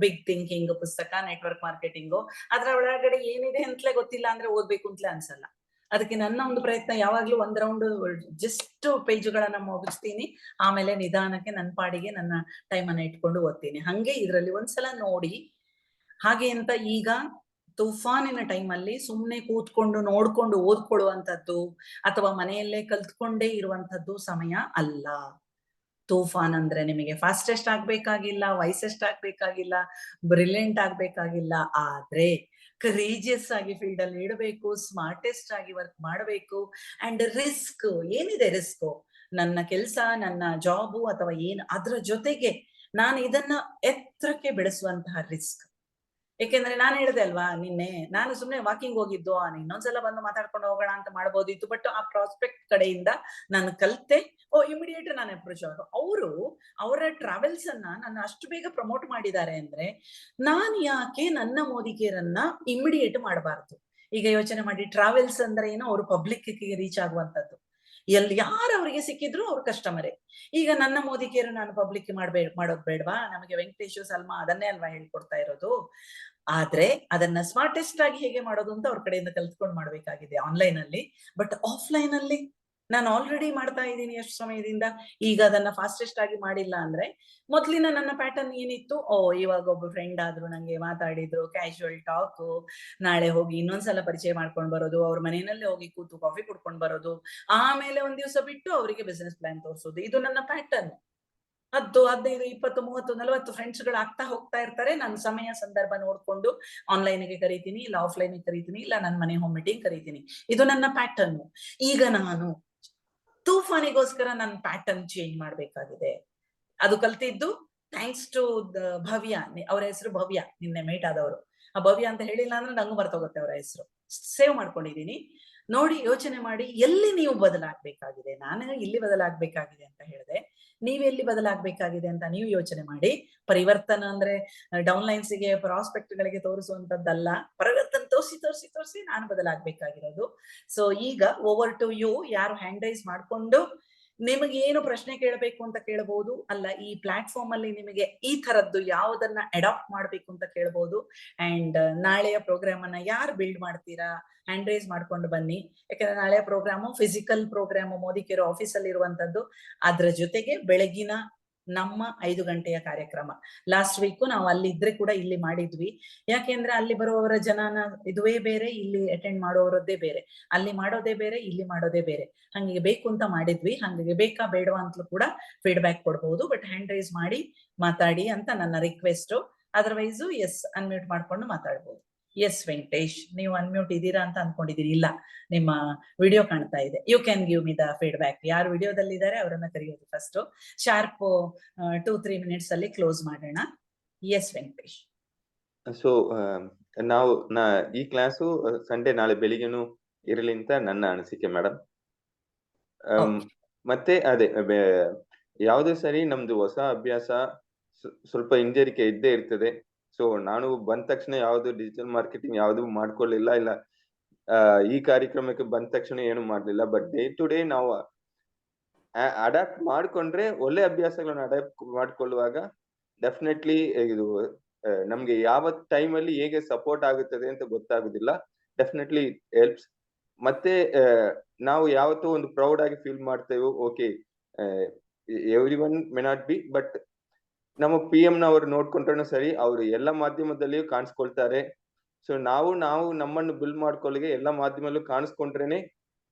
ಬಿಗ್ ಥಿಂಕಿಂಗ್ ಪುಸ್ತಕ, ನೆಟ್ವರ್ಕ್ ಮಾರ್ಕೆಟಿಂಗು, ಅದ್ರ ಒಳಗಡೆ ಏನಿದೆ ಅಂತಲೇ ಗೊತ್ತಿಲ್ಲ ಅಂದ್ರೆ ಓದ್ಬೇಕು ಅಂತಲೇ ಅನ್ಸಲ್ಲ. ಅದಕ್ಕೆ ನನ್ನ ಒಂದು ಪ್ರಯತ್ನ ಯಾವಾಗ್ಲೂ ಒಂದ್ ರೌಂಡ್ ಜಸ್ಟ್ ಪೇಜ್ಗಳನ್ನ ಮುಗಿಸ್ತೀನಿ, ಆಮೇಲೆ ನಿಧಾನಕ್ಕೆ ನನ್ನ ಪಾಡಿಗೆ ನನ್ನ ಟೈಮನ್ನ ಇಟ್ಕೊಂಡು ಓದ್ತೀನಿ. ಹಂಗೆ ಇದ್ರಲ್ಲಿ ಒಂದ್ಸಲ ನೋಡಿ. ಹಾಗೆ ಅಂತ ಈಗ ತುಫಾನಿನ ಟೈಮಲ್ಲಿ ಸುಮ್ನೆ ಕೂತ್ಕೊಂಡು ನೋಡ್ಕೊಂಡು ಓದ್ಕೊಳ್ಳುವಂಥದ್ದು ಅಥವಾ ಮನೆಯಲ್ಲೇ ಕಲ್ತ್ಕೊಂಡೇ ಇರುವಂತದ್ದು ಸಮಯ ಅಲ್ಲ. ತೂಫಾನ್ ಅಂದ್ರೆ ನಿಮಗೆ ಫಾಸ್ಟೆಸ್ಟ್ ಆಗ್ಬೇಕಾಗಿಲ್ಲ, ವೈಸೆಸ್ಟ್ ಆಗ್ಬೇಕಾಗಿಲ್ಲ, ಬ್ರಿಲಿಯಂಟ್ ಆಗ್ಬೇಕಾಗಿಲ್ಲ, ಆದ್ರೆ ಕರೇಜಿಯಸ್ ಆಗಿ ಫೀಲ್ಡ್ ಅಲ್ಲಿ ಇಡಬೇಕು, ಸ್ಮಾರ್ಟೆಸ್ಟ್ ಆಗಿ ವರ್ಕ್ ಮಾಡಬೇಕು. ಅಂಡ್ ರಿಸ್ಕ್ ಏನಿದೆ, ರಿಸ್ಕ್ ನನ್ನ ಕೆಲಸ, ನನ್ನ ಜಾಬು ಅಥವಾ ಏನು, ಅದ್ರ ಜೊತೆಗೆ ನಾನು ಇದನ್ನ ಎತ್ತರಕ್ಕೆ ಬೆಳೆಸುವಂತಹ ರಿಸ್ಕ್. ಯಾಕೆಂದ್ರೆ ನಾನು ಹೇಳಿದೆ ಅಲ್ವಾ ನಿನ್ನೆ, ನಾನು ಸುಮ್ನೆ ವಾಕಿಂಗ್ ಹೋಗಿದ್ದು, ಇನ್ನೊಂದ್ಸಲ ಬಂದು ಮಾತಾಡ್ಕೊಂಡು ಹೋಗೋಣ ಅಂತ ಮಾಡ್ಬೋದಿತ್ತು. ಬಟ್ ಆ ಪ್ರಾಸ್ಪೆಕ್ಟ್ ಕಡೆಯಿಂದ ನಾನು ಕಲ್ತೆ, ಇಮಿಡಿಯೇಟ್ ನಾನು ಅಪ್ರೋಚ್ ಆಗ ಅವರು ಅವರ ಟ್ರಾವೆಲ್ಸ್ ಅನ್ನ ನನ್ನ ಅಷ್ಟು ಬೇಗ ಪ್ರಮೋಟ್ ಮಾಡಿದ್ದಾರೆ ಅಂದ್ರೆ ನಾನು ಯಾಕೆ ನನ್ನ ಮೋದಿಗೇರನ್ನ ಇಮಿಡಿಯೇಟ್ ಮಾಡಬಾರ್ದು? ಈಗ ಯೋಚನೆ ಮಾಡಿ, ಟ್ರಾವೆಲ್ಸ್ ಅಂದ್ರೆ ಏನೋ ಅವರು ಪಬ್ಲಿಕ್ ರೀಚ್ ಆಗುವಂತದ್ದು, ಎಲ್ಲಿ ಯಾರು ಅವರಿಗೆ ಸಿಕ್ಕಿದ್ರು ಅವ್ರ ಕಸ್ಟಮರೇ. ಈಗ ನನ್ನ ಮೋದಿಗೇರು ನಾನು ಪಬ್ಲಿಕ್ ಮಾಡೋದ್ ಬೇಡವಾ? ನಮಗೆ ವೆಂಕಟೇಶು ಸಲ್ಮಾ ಅದನ್ನೇ ಅಲ್ವಾ ಹೇಳ್ಕೊಡ್ತಾ ಇರೋದು. ಆದ್ರೆ ಅದನ್ನ ಸ್ಮಾರ್ಟೆಸ್ಟ್ ಆಗಿ ಹೇಗೆ ಮಾಡೋದು ಅಂತ ಅವ್ರ ಕಡೆಯಿಂದ ಕಲ್ತ್ಕೊಂಡು ಮಾಡ್ಬೇಕಾಗಿದೆ ಆನ್ಲೈನ್ ಅಲ್ಲಿ. ಬಟ್ ಆಫ್ಲೈನ್ ಅಲ್ಲಿ ನಾನು ಆಲ್ರೆಡಿ ಮಾಡ್ತಾ ಇದ್ದೀನಿ ಎಷ್ಟು ಸಮಯದಿಂದ. ಈಗ ಅದನ್ನ ಫಾಸ್ಟೆಸ್ಟ್ ಆಗಿ ಮಾಡಿಲ್ಲ ಅಂದ್ರೆ, ಮೊದ್ಲಿನ ನನ್ನ ಪ್ಯಾಟರ್ನ್ ಏನಿತ್ತು, ಇವಾಗ ಒಬ್ಬ ಫ್ರೆಂಡ್ ಆದ್ರು, ನಂಗೆ ಮಾತಾಡಿದ್ರು, ಕ್ಯಾಶುವಲ್ ಟಾಕ್, ನಾಳೆ ಹೋಗಿ ಇನ್ನೊಂದ್ಸಲ ಪರಿಚಯ ಮಾಡ್ಕೊಂಡ್ ಬರೋದು, ಅವ್ರ ಮನೆಯಲ್ಲೇ ಹೋಗಿ ಕೂತು ಕಾಫಿ ಕುಡ್ಕೊಂಡ್ ಬರೋದು, ಆಮೇಲೆ ಒಂದ್ ದಿವಸ ಬಿಟ್ಟು ಅವರಿಗೆ ಬಿಸ್ನೆಸ್ ಪ್ಲಾನ್ ತೋರಿಸೋದು, ಇದು ನನ್ನ ಪ್ಯಾಟರ್ನ್. 10, 15, 20, 30, 40 ಫ್ರೆಂಡ್ಸ್ ಗಳು ಆಗ್ತಾ ಹೋಗ್ತಾ ಇರ್ತಾರೆ. ನಾನು ಸಮಯ ಸಂದರ್ಭ ನೋಡ್ಕೊಂಡು ಆನ್ಲೈನ್ಗೆ ಕರಿತೀನಿ, ಇಲ್ಲ ಆಫ್ಲೈನ್ ಕರಿತೀನಿ, ಇಲ್ಲ ನನ್ನ ಮನೆ ಹೋಮ್ ಮೀಟಿಂಗ್ ಕರಿತೀನಿ. ಇದು ನನ್ನ ಪ್ಯಾಟರ್ನ್. ಈಗ ನಾನು ತೂಫಾನಿಗೋಸ್ಕರ ನನ್ನ ಪ್ಯಾಟರ್ನ್ ಚೇಂಜ್ ಮಾಡ್ಬೇಕಾಗಿದೆ. ಅದು ಕಲ್ತಿದ್ದು ಥ್ಯಾಂಕ್ಸ್ ಟು ಭವ್ಯ. ಅವರ ಹೆಸರು ಭವ್ಯ, ನಿನ್ನೆ ಮೇಟ್ ಆದವರು. ಆ ಭವ್ಯ ಅಂತ ಹೇಳಿಲ್ಲ ಅಂದ್ರೆ ನಂಗೂ ಬರ್ತೋಗುತ್ತೆ ಅವರ ಹೆಸರು, ಸೇವ್ ಮಾಡ್ಕೊಂಡಿದೀನಿ. ನೋಡಿ, ಯೋಚನೆ ಮಾಡಿ, ಎಲ್ಲಿ ನೀವು ಬದಲಾಗಬೇಕಾಗಿದೆ. ನಾನು ಇಲ್ಲಿ ಬದಲಾಗಬೇಕಾಗಿದೆ ಅಂತ ಹೇಳಿದೆ, ನೀವೆಲ್ಲಿ ಬದಲಾಗಬೇಕಾಗಿದೆ ಅಂತ ನೀವು ಯೋಚನೆ ಮಾಡಿ. ಪರಿವರ್ತನ ಅಂದ್ರೆ ಡೌನ್ಲೈನ್ಸ್ಗೆ, ಪ್ರಾಸ್ಪೆಕ್ಟ್ ಗಳಿಗೆ ತೋರಿಸುವಂತದ್ದಲ್ಲ. ಪರಿವರ್ತನೆ ತೋರಿಸಿ ನಾನು ಬದಲಾಗಬೇಕಾಗಿರೋದು. ಸೊ ಈಗ ಓವರ್ ಟು ಯು. ಯಾರು ಹ್ಯಾಂಡ್ ರೈಸ್ ಮಾಡ್ಕೊಂಡು ನಿಮಗೆ ಏನು ಪ್ರಶ್ನೆ ಕೇಳಬೇಕು ಅಂತ ಕೇಳಬಹುದು, ಅಲ್ಲ ಈ ಪ್ಲಾಟ್ಫಾರ್ಮ್ ಅಲ್ಲಿ ನಿಮಗೆ ಈ ತರದ್ದು ಯಾವುದನ್ನ ಅಡಾಪ್ಟ್ ಮಾಡ್ಬೇಕು ಅಂತ ಕೇಳಬಹುದು. ಅಂಡ್ ನಾಳೆಯ ಪ್ರೋಗ್ರಾಮ್ ಅನ್ನ ಯಾರು ಬಿಲ್ಡ್ ಮಾಡ್ತೀರಾ, ಹ್ಯಾಂಡ್ ರೈಸ್ ಮಾಡ್ಕೊಂಡು ಬನ್ನಿ. ಯಾಕಂದ್ರೆ ನಾಳೆಯ ಪ್ರೋಗ್ರಾಮು ಫಿಸಿಕಲ್ ಪ್ರೋಗ್ರಾಮು, ಮೋದಿಕೇರು ಆಫೀಸ್ ಅಲ್ಲಿ ಇರುವಂತದ್ದು. ಅದ್ರ ಜೊತೆಗೆ ಬೆಳಗಿನ ನಮ್ಮ 5 ಗಂಟೆಯ ಕಾರ್ಯಕ್ರಮ. ಲಾಸ್ಟ್ ವೀಕ್ ನಾವು ಅಲ್ಲಿದ್ರೆ ಕೂಡ ಇಲ್ಲಿ ಮಾಡಿದ್ವಿ. ಯಾಕೆಂದ್ರೆ ಅಲ್ಲಿ ಬರುವವರ ಜನನ ಇದುವೇ ಬೇರೆ, ಇಲ್ಲಿ ಅಟೆಂಡ್ ಮಾಡುವವರದ್ದೇ ಬೇರೆ. ಅಲ್ಲಿ ಮಾಡೋದೇ ಬೇರೆ, ಇಲ್ಲಿ ಮಾಡೋದೇ ಬೇರೆ. ಹಂಗೆ ಬೇಕು ಅಂತ ಮಾಡಿದ್ವಿ. ಹಂಗೆ ಬೇಕಾ ಬೇಡವಾ ಅಂತಲೂ ಕೂಡ ಫೀಡ್ಬ್ಯಾಕ್ ಕೊಡ್ಬಹುದು. ಬಟ್ ಹ್ಯಾಂಡ್ ರೈಸ್ ಮಾಡಿ ಮಾತಾಡಿ ಅಂತ ನನ್ನ ರಿಕ್ವೆಸ್ಟ್. ಅದರ್ವೈಸ್ ಎಸ್, ಅನ್ಮ್ಯೂಟ್ ಮಾಡ್ಕೊಂಡು ಮಾತಾಡ್ಬೋದು. ಎಸ್ ವೆಂಕಟೇಶ್, ನೀವು ಅನ್ಮ್ಯೂಟ್ ಇದ್ದೀರಾ ಅಂತ ಅನ್ಕೊಂಡಿದ್ದೀರಿ. ಇಲ್ಲ, ನಿಮ್ಮ ವಿಡಿಯೋ ಕಾಣ್ತಾ ಇದೆ. You can give me the feedback. ಯಾರು ವಿಡಿಯೋದಲ್ಲಿ ಇದ್ದಾರೆ ಅವರನ್ನ ಕರೆಯೋದು ಫಸ್ಟ್. ಶಾರ್ಪ್ 2-3 ಮಿನಿಟ್ಸ್ ಅಲ್ಲಿ ಕ್ಲೋಸ್ ಮಾಡೋಣ. ಎಸ್ ವೆಂಕಟೇಶ್. ಸೊ ನಾವು ಈ ಕ್ಲಾಸು ಸಂಡೇ ನಾಳೆ ಬೆಳಿಗ್ಗೆನೂ ಇರಲಿ ಅಂತ ನನ್ನ ಅನಿಸಿಕೆ ಮೇಡಮ್. ಮತ್ತೆ ಅದೇ ಯಾವುದೇ ಸರಿ ನಮ್ದು ಹೊಸ ಅಭ್ಯಾಸ ಸ್ವಲ್ಪ ಹಿಂಜರಿಕೆ ಇದ್ದೇ ಇರ್ತದೆ. ಸೊ ನಾನು ಬಂದ ತಕ್ಷಣ ಯಾವ್ದು ಡಿಜಿಟಲ್ ಮಾರ್ಕೆಟಿಂಗ್ ಯಾವ್ದು ಮಾಡ್ಕೊಳ್ಳಿಲ್ಲ, ಇಲ್ಲ ಈ ಕಾರ್ಯಕ್ರಮಕ್ಕೆ ಬಂದ ತಕ್ಷಣ ಏನು ಮಾಡ್ಲಿಲ್ಲ. ಬಟ್ ಡೇ ಟು ಡೇ ನಾವು ಅಡಾಪ್ಟ್ ಮಾಡ್ಕೊಂಡ್ರೆ, ಒಳ್ಳೆ ಅಭ್ಯಾಸಗಳನ್ನ ಅಡಾಪ್ಟ್ ಮಾಡ್ಕೊಳ್ಳುವಾಗ ಡೆಫಿನೆಟ್ಲಿ ಇದು ನಮ್ಗೆ ಯಾವ ಟೈಮ್ ಅಲ್ಲಿ ಹೇಗೆ ಸಪೋರ್ಟ್ ಆಗುತ್ತದೆ ಅಂತ ಗೊತ್ತಾಗುದಿಲ್ಲ. Definitely helps. ಮತ್ತೆ ನಾವು ಯಾವತ್ತೂ ಒಂದು ಪ್ರೌಡ್ ಆಗಿ ಫೀಲ್ ಮಾಡ್ತೇವೆ. Okay, every one may not be, but ನಮ್ಮ PM ನವರು ನೋಡ್ಕೊಂಡ್ರೂ ಸರಿ, ಅವರು ಎಲ್ಲ ಮಾಧ್ಯಮದಲ್ಲಿಯೂ ಕಾಣಿಸ್ಕೊಳ್ತಾರೆ. ಸೊ ನಾವು ನಮ್ಮನ್ನು ಬಿಲ್ಡ್ ಮಾಡ್ಕೊಳ್ಳಿಗೆ ಎಲ್ಲ ಮಾಧ್ಯಮದಲ್ಲೂ ಕಾಣಿಸ್ಕೊಂಡ್ರೇನೆ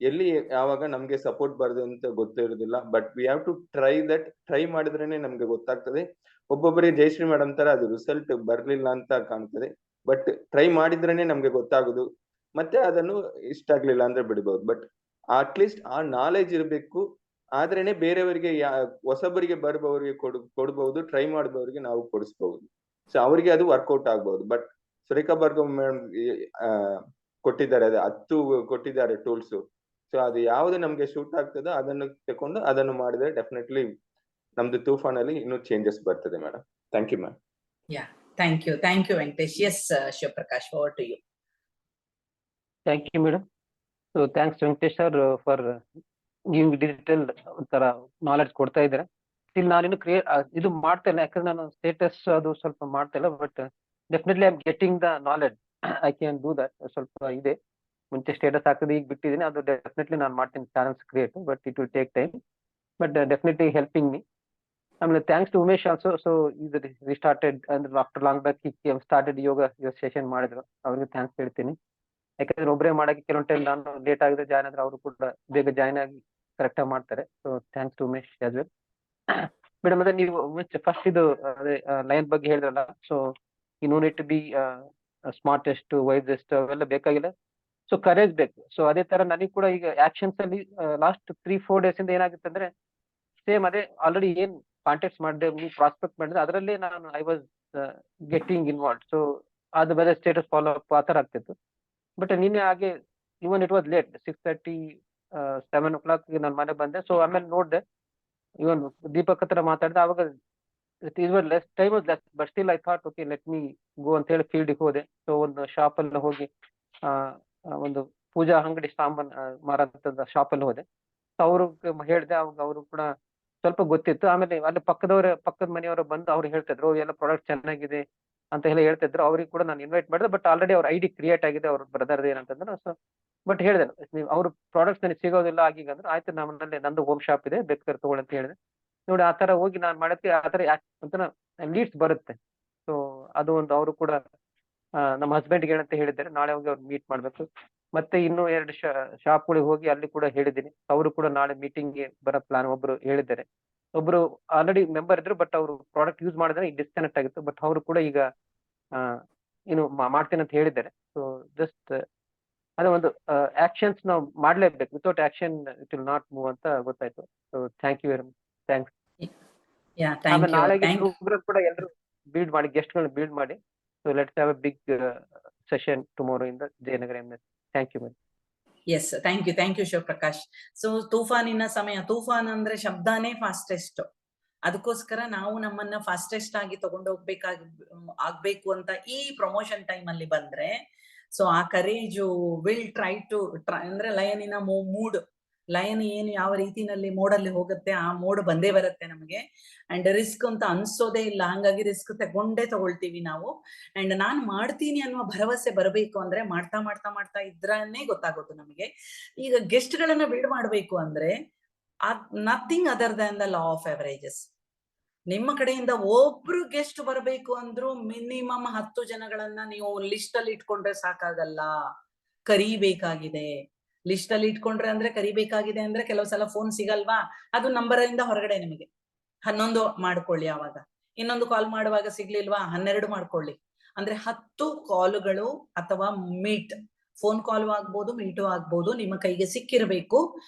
ಎಲ್ಲಿ ಯಾವಾಗ ನಮ್ಗೆ ಸಪೋರ್ಟ್ ಬರೋದು ಅಂತ ಗೊತ್ತಿರೋದಿಲ್ಲ. But we have to try that. Try ಮಾಡಿದ್ರೇನೆ ನಮ್ಗೆ ಗೊತ್ತಾಗ್ತದೆ. ಒಬ್ಬೊಬ್ಬರಿಗೆ ಜಯಶ್ರೀ ಮೇಡಮ್ ತರ ಅದು ರಿಸಲ್ಟ್ ಬರ್ಲಿಲ್ಲ ಅಂತ ಕಾಣ್ತದೆ. ಬಟ್ ಟ್ರೈ ಮಾಡಿದ್ರೇನೆ ನಮ್ಗೆ ಗೊತ್ತಾಗುದು. ಮತ್ತೆ ಅದನ್ನು ಇಷ್ಟ ಆಗ್ಲಿಲ್ಲ ಅಂದ್ರೆ ಬಿಡ್ಬಹುದು. ಬಟ್ ಅಟ್ಲೀಸ್ಟ್ ಆ ನಾಲೆಜ್ ಇರಬೇಕು. ಆದ್ರೇನೆ ಬೇರೆಯವರಿಗೆ ಹೊಸಬರಿಗೆ ಬರುವವರಿಗೆ ಕೊಡಬಹುದು, ಟ್ರೈ ಮಾಡುವವರಿಗೆ ನಾವು ಕೊಡಿಸಬಹುದು. ಸೊ ಅವರಿಗೆ ಅದು ವರ್ಕೌಟ್ ಆಗ್ಬಹುದು. ಬಟ್ ಸುರೇಖಾ ಭಾರ್ಗವ್ ಮೇಡಮ್ ಕೊಟ್ಟಿದ್ದಾರೆ, ಅದು 10 ಕೊಟ್ಟಿದ್ದಾರೆ ಟೂಲ್ಸ್. ಸೊ ಅದು ಯಾವ್ದು ನಮ್ಗೆ ಶೂಟ್ ಆಗ್ತದೋ ಅದನ್ನು ತಕೊಂಡು ಅದನ್ನು ಮಾಡಿದ್ರೆ ಡೆಫಿನೆಟ್ಲಿ ನಮ್ದು ತೂಫಾನ್ ಅಲ್ಲಿ ಇನ್ನೂ ಚೇಂಜಸ್ ಬರ್ತದೆ madam. Thank you ma'am. Thank you Venkatesh. Yes, Shivaprakash, over to you. Thank you, madam. So thanks Venkatesh sir for giving digital ಒಂಥರ ನಾಲೆಡ್ಜ್ ಕೊಡ್ತಾ ಇದ್ದಾರೆ. ಸ್ಟಿಲ್ ನಾನಿನ್ನು ಇದು ಮಾಡ್ತಾ ಇಲ್ಲ, ಯಾಕಂದ್ರೆ ನಾನು ಸ್ಟೇಟಸ್ ಅದು ಸ್ವಲ್ಪ ಮಾಡ್ತಾ ಇಲ್ಲ. But definitely I am getting the knowledge, I can do that. ಸ್ವಲ್ಪ ಇದೆ, ಮುಂಚೆ ಸ್ಟೇಟಸ್ ಹಾಕಿದ್ರೆ ಈಗ ಬಿಟ್ಟಿದ್ದೀನಿ. ಅದು ಡೆಫಿನೆಟ್ಲಿ ನಾನು ಮಾಡ್ತೀನಿ channels create, but it will take time, but definitely helping me. ಆಮೇಲೆ thanks to Umesh also. So ಇದು ರಿಸ್ಟಾರ್ಟೆಡ್ ಅಂದ್ರೆ after long back started yoga session ಮಾಡಿದ್ರು, ಅವ್ರಿಗೆ ಥ್ಯಾಂಕ್ಸ್ ಹೇಳ್ತೀನಿ. ಯಾಕಂದ್ರೆ ಒಬ್ಬರೇ ಮಾಡಕ್ಕೆ ಕೆಲವೊಂದು ಟೈಮ್ ನಾನು ಲೇಟ್ ಆಗಿದೆ ಜಾಯ್ನ್ ಆದ್ರೆ ಅವರು ಕೂಡ ಬೇಗ ಜಾಯ್ನ್ ಆಗಿ ಕರೆಕ್ಟ್ ಆಗಿ ಮಾಡ್ತಾರೆ. So thanks to Umesh as well. Madam ಅದೇ ನೀವು ಫಸ್ಟ್ ಇದು ಅದೇ ಲೈನ್ ಬಗ್ಗೆ ಹೇಳಿದ್ರಲ್ಲ, so you know need to be smartest, wisest ಅವೆಲ್ಲ ಬೇಕಾಗಿಲ್ಲ. ಸೊ ಕರೇಜ್ ಬೇಕು. ಸೊ ಅದೇ ತರ ನನಗೆ ಕೂಡ ಈಗ ಆಕ್ಷನ್ಸ್ ಅಲ್ಲಿ ಲಾಸ್ಟ್ 3-4 ಡೇಸ್ ಇಂದ ಏನಾಗುತ್ತೆ ಅಂದ್ರೆ ಸೇಮ್ ಅದೇ ಆಲ್ರೆಡಿ ಏನ್ ಕಾಂಟ್ಯಾಕ್ಟ್ಸ್ ಮಾಡಿದೆ, ನೀವು ಪ್ರಾಸ್ಪೆಕ್ಟ್ ಮಾಡಿದ್ರೆ ಅದರಲ್ಲೇ ನಾನು I was getting involve. So ಅದ್ರ ಮೇಲೆ ಸ್ಟೇಟಸ್ ಫಾಲೋ ಅಪ್ ಆ ಥರ ಆಗ್ತಿತ್ತು. ಬಟ್ ನಿನ್ನೆ ಹಾಗೆ ಇವನ್ ಇಟ್ ವಾಸ್ ಲೇಟ್, 6:30, 7 o'clock ನಾನು ಮನೆ ಬಂದೆ. ಸೊ ಆಮೇಲೆ ನೋಡಿದೆ, ಇವನ್ ದೀಪಕ್ ಹತ್ರ ಮಾತಾಡಿದೆ. ಅವಾಗ time was less, but still I thought okay let me ಗೋ ಅಂತ ಹೇಳಿ ಫೀಲ್ಡಿಗೆ ಹೋದೆ. ಸೊ ಒಂದು ಶಾಪ್ ಅಲ್ಲಿ ಹೋಗಿ ಒಂದು ಪೂಜಾ ಅಂಗಡಿ ಸಾಮಾನ್ ಮಾರಾಟದ ಶಾಪ್ ಅಲ್ಲಿ ಹೋದೆ. ಸೊ ಅವ್ರಿಗೆ ಹೇಳಿದೆ, ಅವಾಗ ಅವರು ಕೂಡ ಸ್ವಲ್ಪ ಗೊತ್ತಿತ್ತು. ಆಮೇಲೆ ಅಲ್ಲಿ ಪಕ್ಕದ ಮನೆಯವರು ಬಂದು ಅವ್ರು ಹೇಳ್ತಿದ್ರು ಎಲ್ಲ ಪ್ರಾಡಕ್ಟ್ ಚೆನ್ನಾಗಿದೆ ಅಂತ ಎಲ್ಲ ಹೇಳ್ತಿದ್ರು. ಅವ್ರಿಗೆ ಕೂಡ ನಾನು ಇನ್ವೈಟ್ ಮಾಡಿದೆ, ಬಟ್ ಆಲ್ರೆಡಿ ಅವ್ರ ಐಡಿ ಕ್ರಿಯೇಟ್ ಆಗಿದೆ ಅವ್ರ ಬ್ರದರ್ದು ಏನಂತಂದ್ರೆ. ಸೊ ಬಟ್ ಹೇಳಿದೆ, ನೀವು ಅವ್ರ ಪ್ರಾಡಕ್ಟ್ಸ್ ನನಗೆ ಸಿಗೋದಿಲ್ಲ ಆಗೀಗ ಅಂದ್ರೆ, ಆಯ್ತು ನಮ್ಮಲ್ಲಿ ನಂದು ಹೋಮ್ ಶಾಪ್ ಇದೆ ಬೇಕಾದ್ರೆ ತಗೊಳ್ಳಿ ಅಂತ ಹೇಳಿದೆ. ನೋಡಿ ಆ ತರ ಹೋಗಿ ನಾನು ಮಾಡಕ್ಕೆ ಆ ತರ ಒಂಥರ ಲೀಡ್ಸ್ ಬರುತ್ತೆ. ಸೊ ಅದು ಒಂದು ಅವರು ಕೂಡ ನಮ್ಮ ಹಸ್ಬೆಂಡ್ಗೆ ಏನಂತ ಹೇಳಿದ್ದಾರೆ, ನಾಳೆ ಹೋಗಿ ಅವ್ರು ಮೀಟ್ ಮಾಡ್ಬೇಕು. ಮತ್ತೆ ಇನ್ನೂ 2 ಶಾಪ್ಗಳಿಗೆ ಹೋಗಿ ಅಲ್ಲಿ ಕೂಡ ಹೇಳಿದ್ದೀನಿ. ಅವರು ಕೂಡ ನಾಳೆ ಮೀಟಿಂಗ್ಗೆ ಬರೋ ಪ್ಲಾನ್ ಒಬ್ರು ಹೇಳಿದ್ದಾರೆ. ಒಬ್ರು ಆಲ್ರೆಡಿ ಮೆಂಬರ್ ಇದ್ರು, ಬಟ್ ಅವರು ಪ್ರಾಡಕ್ಟ್ ಯೂಸ್ ಮಾಡಿದ್ರೆ ಡಿಸ್ಕನೆಕ್ಟ್ ಆಗಿತ್ತು. ಬಟ್ ಅವರು ಕೂಡ ಈಗ ಏನು ಮಾಡ್ತೇನೆ ಅಂತ ಹೇಳಿದ್ದಾರೆ. ಸೊ ಜಸ್ಟ್ ಅದೇ ಒಂದು ಆಕ್ಷನ್ಸ್ ನಾವು ಮಾಡ್ಲೇಬೇಕು, without action it will not move ಅಂತ ಗೊತ್ತಾಯ್ತು. So thank you very much, thanks. ಆಮೇಲೆ ನಾಳೆಗೆ ಪ್ರೋಗ್ರಾಮ್ ಕೂಡ ಎಲ್ಲರೂ ಬಿಲ್ಡ್ ಮಾಡಿ, ಗೆಸ್ಟ್ ಗಳನ್ನ ಬಿಲ್ಡ್ ಮಾಡಿ. So let's have a big session tomorrow in the Jayanagar MS. Thank you ma'am. Yes, thank you Shivaprakash. So ತೂಫಾನಿನ ಸಮಯ, ತೂಫಾನ್ ಅಂದ್ರೆ ಶಬ್ದಾನೇ ಫಾಸ್ಟೆಸ್ಟ್. ಅದಕ್ಕೋಸ್ಕರ ನಾವು ನಮ್ಮನ್ನ ಫಾಸ್ಟೆಸ್ಟ್ ಆಗಿ ತಗೊಂಡು ಆಗ್ಬೇಕು ಅಂತ ಈ ಪ್ರಮೋಷನ್ ಟೈಮ್ ಅಲ್ಲಿ ಬಂದ್ರೆ, ಸೊ ಆ ಕರೇಜು ವಿಲ್ ಟ್ರೈ ಟು ಅಂದ್ರೆ ಲಯನಿನ ಮೂಡ್, ಲಯನ್ ಏನು ಯಾವ ರೀತಿನಲ್ಲಿ ಮೋಡಲ್ಲಿ ಹೋಗುತ್ತೆ ಆ ಮೋಡ್ ಬಂದೇ ಬರುತ್ತೆ ನಮಗೆ. ಅಂಡ್ ರಿಸ್ಕ್ ಅಂತ ಅನ್ಸೋದೇ ಇಲ್ಲ, ಹಂಗಾಗಿ ರಿಸ್ಕ್ ತಗೊಳ್ತೀವಿ ನಾವು. ಅಂಡ್ ನಾನ್ ಮಾಡ್ತೀನಿ ಅನ್ನುವ ಭರವಸೆ ಬರಬೇಕು ಅಂದ್ರೆ ಮಾಡ್ತಾ ಇದ್ರನ್ನೇ ಗೊತ್ತಾಗೋದು ನಮಗೆ. ಈಗ ಗೆಸ್ಟ್ ಗಳನ್ನ ಬಿಲ್ಡ್ ಮಾಡ್ಬೇಕು ಅಂದ್ರೆ nothing other than the law of averages. ನಿಮ್ಮ ಕಡೆಯಿಂದ ಒಬ್ರು ಗೆಸ್ಟ್ ಬರಬೇಕು ಅಂದ್ರೂ ಮಿನಿಮಮ್ 10 ಜನಗಳನ್ನ ನೀವು ಲಿಸ್ಟ್ ಅಲ್ಲಿ ಇಟ್ಕೊಂಡ್ರೆ ಸಾಕಾಗಲ್ಲ, ಕರಿಬೇಕಾಗಿದೆ. ಲಿಸ್ಟ್ ಅಲ್ಲಿ ಇಟ್ಕೊಂಡ್ರೆ ಅಂದ್ರೆ ಕರಿಬೇಕಾಗಿದೆ ಅಂದ್ರೆ ಕೆಲವು ಸಲ ಫೋನ್ ಸಿಗಲ್ವಾ, ಅದು ನಂಬರ್ ಇಂದ ಹೊರಗಡೆ ನಿಮಗೆ 11 ಮಾಡ್ಕೊಳ್ಳಿ. ಆವಾಗ ಇನ್ನೊಂದು ಕಾಲ್ ಮಾಡುವಾಗ ಸಿಗ್ಲಿಲ್ವಾ 12 ಮಾಡ್ಕೊಳ್ಳಿ. ಅಂದ್ರೆ 10 ಕಾಲುಗಳು ಅಥವಾ ಮೀಟ್, ಫೋನ್ ಕಾಲ್ ಆಗ್ಬೋದು, ಮೀಟು ಆಗ್ಬೋದು, ನಿಮ್ಮ ಕೈಗೆ ಸಿಕ್ಕಿರ್ಬೇಕು.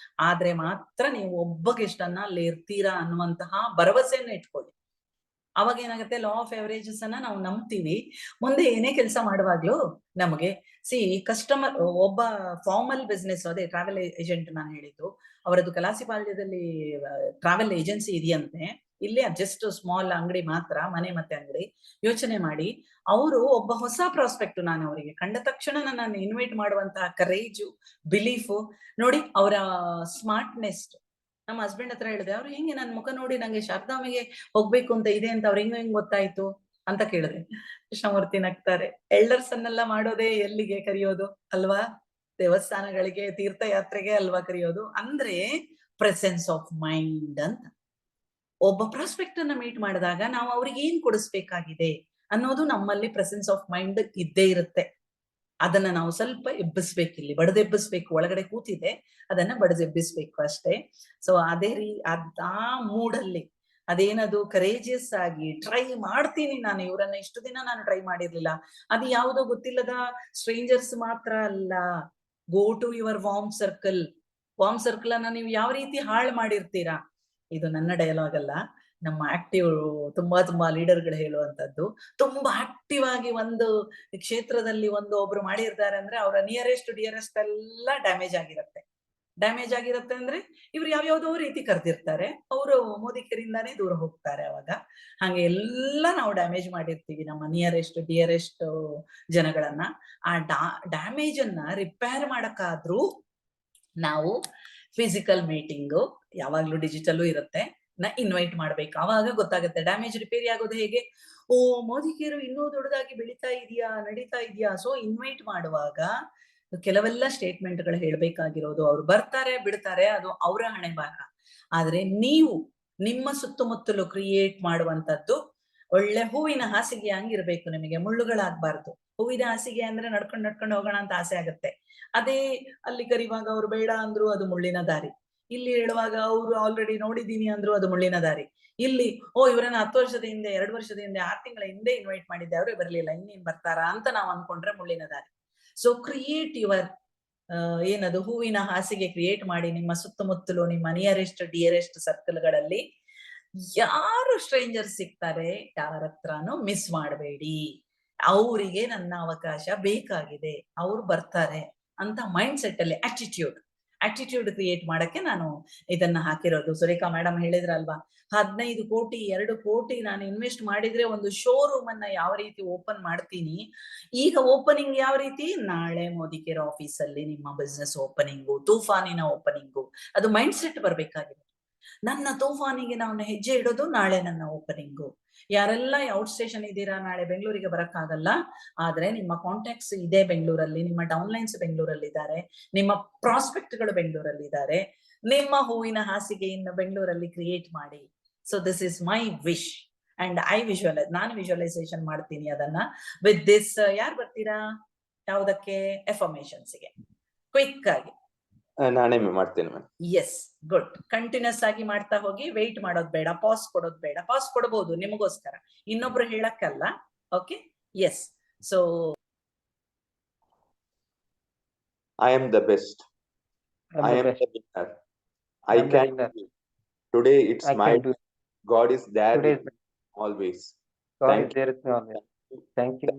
ಆದ್ರೆ ಮಾತ್ರ ನೀವು ಒಬ್ಬ ಗೆಸ್ಟ್ ಅನ್ನ ಅಲ್ಲಿ ಇರ್ತೀರಾ ಅನ್ನುವಂತಹ ಭರವಸೆಯನ್ನ ಇಟ್ಕೊಳ್ಳಿ. ಅವಾಗ ಏನಾಗುತ್ತೆ, ಲಾ ಆಫ್ ಅವರೇಜಸ್ ಅನ್ನ ನಾವು ನಂಬ್ತೀವಿ. ಮುಂದೆ ಏನೇ ಕೆಲಸ ಮಾಡುವಾಗ್ಲೂ ನಮಗೆ ಕಸ್ಟಮರ್ ಒಬ್ಬ ಫಾರ್ಮಲ್ ಬಿಸ್ನೆಸ್, ಅದೇ ಟ್ರಾವೆಲ್ ಏಜೆಂಟ್ ನಾನು ಹೇಳಿದ್ದು, ಅವರದ್ದು ಕಲಾಸಿಪಾಳ್ಯದಲ್ಲಿ ಟ್ರಾವೆಲ್ ಏಜೆನ್ಸಿ ಇದೆಯಂತೆ. ಇಲ್ಲೇ ಜಸ್ಟ್ ಸ್ಮಾಲ್ ಅಂಗಡಿ ಮಾತ್ರ, ಮನೆ ಮತ್ತೆ ಅಂಗಡಿ. ಯೋಚನೆ ಮಾಡಿ, ಅವರು ಒಬ್ಬ ಹೊಸ ಪ್ರಾಸ್ಪೆಕ್ಟ್, ನಾನು ಅವರಿಗೆ ಕಂಡ ತಕ್ಷಣ ನಾನು ಇನ್ವೈಟ್ ಮಾಡುವಂತಹ ಕರೇಜು, ಬಿಲೀಫು ನೋಡಿ, ಅವರ ಸ್ಮಾರ್ಟ್ನೆಸ್. ನಮ್ಮ ಹಸ್ಬೆಂಡ್ ಹತ್ರ ಹೇಳಿದೆ, ಅವ್ರು ಹೆಂಗೆ ನನ್ ಮುಖ ನೋಡಿ ನಂಗೆ ಶಾರದಾಂಬೆಗೆ ಹೋಗ್ಬೇಕು ಅಂತ ಇದೆ ಅಂತ ಅವ್ರು ಹೆಂಗ್ ಗೊತ್ತಾಯ್ತು ಅಂತ ಕೇಳಿದ್ರೆ ಕೃಷ್ಣಮೂರ್ತಿ ನಗ್ತಾರೆ. ಎಲ್ಡರ್ಸ್ ಅನ್ನೆಲ್ಲ ಮಾಡೋದೇ ಎಲ್ಲಿಗೆ ಕರೆಯೋದು ಅಲ್ವಾ, ದೇವಸ್ಥಾನಗಳಿಗೆ, ತೀರ್ಥಯಾತ್ರೆಗೆ ಅಲ್ವಾ ಕರೆಯೋದು. ಅಂದ್ರೆ ಪ್ರೆಸೆನ್ಸ್ ಆಫ್ ಮೈಂಡ್ ಅಂತ. ಒಬ್ಬ ಪ್ರಾಸ್ಪೆಕ್ಟ್ ಅನ್ನ ಮೀಟ್ ಮಾಡಿದಾಗ ನಾವು ಅವ್ರಿಗೆ ಏನ್ ಕೊಡಿಸ್ಬೇಕಾಗಿದೆ ಅನ್ನೋದು ನಮ್ಮಲ್ಲಿ ಪ್ರೆಸೆನ್ಸ್ ಆಫ್ ಮೈಂಡ್ ಇದ್ದೇ ಇರುತ್ತೆ. ಅದನ್ನ ನಾವು ಸ್ವಲ್ಪ ಎಬ್ಬಿಸ್ಬೇಕು, ಇಲ್ಲಿ ಬಡದೆಬ್ಬಿಸ್ಬೇಕು. ಒಳಗಡೆ ಕೂತಿದೆ, ಅದನ್ನ ಬಡದೆಬ್ಬಿಸ್ಬೇಕು ಅಷ್ಟೇ. ಸೊ ಅದೇ ಆ ಮೂಡಲ್ಲಿ ಅದೇನದು ಕರೇಜಿಯಸ್ ಆಗಿ ಟ್ರೈ ಮಾಡ್ತೀನಿ ನಾನು, ಇವರನ್ನ ಇಷ್ಟು ದಿನ ನಾನು ಟ್ರೈ ಮಾಡಿರ್ಲಿಲ್ಲ. ಅದು ಯಾವುದೋ ಗೊತ್ತಿಲ್ಲದ ಸ್ಟ್ರೇಂಜರ್ಸ್ ಮಾತ್ರ ಅಲ್ಲ. Go to your warm circle. Warm circle ಅನ್ನ ನೀವು ಯಾವ ರೀತಿ ಹಾಳು ಮಾಡಿರ್ತೀರಾ, ಇದು ನನ್ನ ಡೈಲಾಗ್ ಅಲ್ಲ, ನಮ್ಮ ಆಕ್ಟಿವ್ ತುಂಬಾ ಲೀಡರ್ಗಳು ಹೇಳುವಂತದ್ದು. ತುಂಬಾ ಆಕ್ಟಿವ್ ಆಗಿ ಒಂದು ಕ್ಷೇತ್ರದಲ್ಲಿ ಒಬ್ರು ಮಾಡಿರ್ತಾರೆ ಅಂದ್ರೆ ಅವರ ನಿಯರೆಸ್ಟ್ ಡಿಯರೆಸ್ಟ್ ಎಲ್ಲ ಡ್ಯಾಮೇಜ್ ಆಗಿರುತ್ತೆ ಅಂದ್ರೆ ಇವ್ರು ಯಾವ್ಯಾವ್ದೋ ರೀತಿ ಕರೆದಿರ್ತಾರೆ, ಅವರು ಮೋದಿಕರಿಂದಾನೇ ದೂರ ಹೋಗ್ತಾರೆ. ಅವಾಗ ಹಂಗೆ ಎಲ್ಲ ನಾವು ಡ್ಯಾಮೇಜ್ ಮಾಡಿರ್ತೀವಿ ನಮ್ಮ ನಿಯರೆಸ್ಟ್ ಡಿಯರೆಸ್ಟ್ ಜನಗಳನ್ನ. ಆ ಡ್ಯಾಮೇಜ್ ಅನ್ನ ರಿಪೇರ್ ಮಾಡಕ್ಕಾದ್ರೂ ನಾವು ಫಿಸಿಕಲ್ ಮೀಟಿಂಗು, ಯಾವಾಗ್ಲೂ ಡಿಜಿಟಲ್ ಇರುತ್ತೆ, ಇನ್ವೈಟ್ ಮಾಡ್ಬೇಕು. ಅವಾಗ ಗೊತ್ತಾಗುತ್ತೆ ಡ್ಯಾಮೇಜ್ ರಿಪೇರಿ ಆಗೋದು ಹೇಗೆ. ಓ, ಮೋದಿಕೇರು ಇನ್ನೂ ದೊಡ್ಡದಾಗಿ ನಡೀತಾ ಇದೆಯಾ. ಸೊ ಇನ್ವೈಟ್ ಮಾಡುವಾಗ ಕೆಲವೆಲ್ಲ ಸ್ಟೇಟ್ಮೆಂಟ್ಗಳು ಹೇಳ್ಬೇಕಾಗಿರೋದು, ಅವ್ರು ಬರ್ತಾರೆ ಬಿಡ್ತಾರೆ, ಅದು ಅವರ ಹಣೆ ಬರಹ. ಆದ್ರೆ ನೀವು ನಿಮ್ಮ ಸುತ್ತಮುತ್ತಲು ಕ್ರಿಯೇಟ್ ಮಾಡುವಂತದ್ದು ಒಳ್ಳೆ ಹೂವಿನ ಹಾಸಿಗೆ ಹಂಗಿರ್ಬೇಕು. ನಿಮಗೆ ಮುಳ್ಳುಗಳಾಗ್ಬಾರ್ದು. ಹೂವಿನ ಹಾಸಿಗೆ ಅಂದ್ರೆ ನಡ್ಕೊಂಡು ಹೋಗೋಣ ಅಂತ ಆಸೆ ಆಗುತ್ತೆ. ಅದೇ ಅಲ್ಲಿ ಕರಿವಾಗ ಅವ್ರು ಬೇಡ ಅಂದ್ರು ಅದು ಮುಳ್ಳಿನ ದಾರಿ. ಇಲ್ಲಿ ಹೇಳುವಾಗ ಅವ್ರು ಆಲ್ರೆಡಿ ನೋಡಿದೀನಿ ಅಂದ್ರು ಅದು ಮುಳ್ಳಿನ ದಾರಿ. ಇಲ್ಲಿ ಇವರನ್ನ 10 ವರ್ಷದ ಹಿಂದೆ, 2 ವರ್ಷದ ಹಿಂದೆ, 6 ತಿಂಗಳ ಹಿಂದೆ ಇನ್ವೈಟ್ ಮಾಡಿದ್ದೆ, ಅವರೇ ಬರ್ಲಿಲ್ಲ, ಇನ್ನೇನ್ ಬರ್ತಾರಾ ಅಂತ ನಾವ್ ಅನ್ಕೊಂಡ್ರೆ ಮುಳ್ಳಿನ ದಾರಿ. ಸೊ ಕ್ರಿಯೇಟ್ ಯುವರ್ ಏನದು ಹೂವಿನ ಹಾಸಿಗೆ ಕ್ರಿಯೇಟ್ ಮಾಡಿ ನಿಮ್ಮ ಸುತ್ತಮುತ್ತಲು, ನಿಮ್ಮ ನಿಯರೆಸ್ಟ್ ಡಿಯರೆಸ್ಟ್ ಸರ್ಕಲ್ಗಳಲ್ಲಿ ಯಾರು ಸ್ಟ್ರೇಂಜರ್ ಸಿಗ್ತಾರೆ ಯಾರ ಹತ್ರನೂ ಮಿಸ್ ಮಾಡಬೇಡಿ. ಅವರಿಗೆ ನನ್ನ ಅವಕಾಶ ಬೇಕಾಗಿದೆ, ಅವ್ರು ಬರ್ತಾರೆ ಅಂತ ಮೈಂಡ್ ಸೆಟ್ ಅಲ್ಲಿ ಆಟಿಟ್ಯೂಡ್ ಕ್ರಿಯೇಟ್ ಮಾಡಕ್ಕೆ ನಾನು ಇದನ್ನ ಹಾಕಿರೋದು. ಸುರೇಖಾ ಮೇಡಮ್ ಹೇಳಿದ್ರಲ್ವಾ, 15 ಕೋಟಿ 2 ಕೋಟಿ ನಾನು ಇನ್ವೆಸ್ಟ್ ಮಾಡಿದ್ರೆ ಒಂದು ಶೋರೂಮ್ ಅನ್ನ ಯಾವ ರೀತಿ ಓಪನ್ ಮಾಡ್ತೀನಿ, ಈಗ ಓಪನಿಂಗ್ ಯಾವ ರೀತಿ, ನಾಳೆ ಮೋದಿಕೇರ್ ಆಫೀಸ್ ಅಲ್ಲಿ ನಿಮ್ಮ ಬಿಸ್ನೆಸ್ ಓಪನಿಂಗು, ತೂಫಾನಿನ ಓಪನಿಂಗು, ಅದು ಮೈಂಡ್ ಸೆಟ್ ಬರ್ಬೇಕಾಗಿದೆ. ನನ್ನ ತೂಫಾನಿಗೆ ನಾನು ಹೆಜ್ಜೆ ಇಡೋದು ನಾಳೆ ನನ್ನ ಓಪನಿಂಗು. ಯಾರೆಲ್ಲ ಔಟ್ ಸ್ಟೇಷನ್ ಇದ್ದೀರಾ, ನಾಳೆ ಬೆಂಗಳೂರಿಗೆ ಬರಕ್ಕಾಗಲ್ಲ, ಆದ್ರೆ ನಿಮ್ಮ ಕಾಂಟ್ಯಾಕ್ಟ್ಸ್ ಇದೆ ಬೆಂಗಳೂರಲ್ಲಿ, ನಿಮ್ಮ ಡೌನ್ಲೈನ್ಸ್ ಬೆಂಗಳೂರಲ್ಲಿ ಇದ್ದಾರೆ, ನಿಮ್ಮ ಪ್ರಾಸ್ಪೆಕ್ಟ್ ಗಳು ಬೆಂಗಳೂರಲ್ಲಿ ಇದ್ದಾರೆ, ನಿಮ್ಮ ಹೂವಿನ ಹಾಸಿಗೆಯನ್ನು ಬೆಂಗಳೂರಲ್ಲಿ ಕ್ರಿಯೇಟ್ ಮಾಡಿ. So this is my wish and ನಾನು ವಿಜುವಲೈಸೇಷನ್ ಮಾಡ್ತೀನಿ ಅದನ್ನ ವಿತ್ ದಿಸ್. ಯಾರು ಬರ್ತೀರಾ ಯಾವುದಕ್ಕೆ, ಎಫರ್ಮೇಷನ್ಸ್ಗೆ ಕ್ವಿಕ್ ಆಗಿ? ನಾನೇ ಮಾಡ್ತೇನೆ ಮ್ಯಾಮ್. S, good. ಕಂಟಿನ್ಯೂಸ್ ಆಗಿ ಮಾಡ್ತಾ ಹೋಗಿ, ವೆಯ್ಟ್ ಮಾಡೋದು ಬೇಡ, ಪಾಸ್ ಕೊಡೋದು ಬೇಡ. ಪಾಸ್ ಕೊಡಬಹುದು ನಿಮಗೋಸ್ಕರ, ಇನ್ನೊಬ್ರು ಹೇಳಕ್ಕಲ್ಲ. Okay, yes. So I am the best. I am the winner. I I'm the can winner. do it. Today it's I my can do day. God is there Today with me always. God Thank is there with me always. Thank you.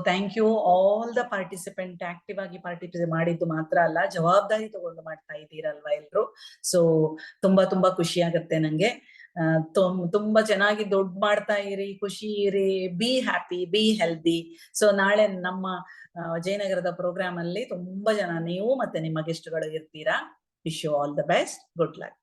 Thank you all the participant. Active ಆಗಿ ಪಾರ್ಟಿಸಿಪೇಟ್ ಮಾಡಿದ್ದು ಮಾತ್ರ ಅಲ್ಲ, ಜವಾಬ್ದಾರಿ ತಗೊಂಡು ಮಾಡ್ತಾ ಇದ್ದೀರಲ್ವಾ ಎಲ್ರು. ಸೊ ತುಂಬಾ ಖುಷಿ ಆಗತ್ತೆ ನಂಗೆ. ತುಂಬಾ ಚೆನ್ನಾಗಿ ದೊಡ್ಡ ಮಾಡ್ತಾ ಇರಿ, ಖುಷಿ ಇರಿ, be happy, be healthy. So ನಾಳೆ ನಮ್ಮ ಜಯನಗರದ ಪ್ರೋಗ್ರಾಮ್ ಅಲ್ಲಿ ತುಂಬಾ ಜನ ನೀವು ಮತ್ತೆ ನಿಮ್ಮ ಗೆಸ್ಟ್ಗಳು ಇರ್ತೀರಾ. Wish you all the best, good luck.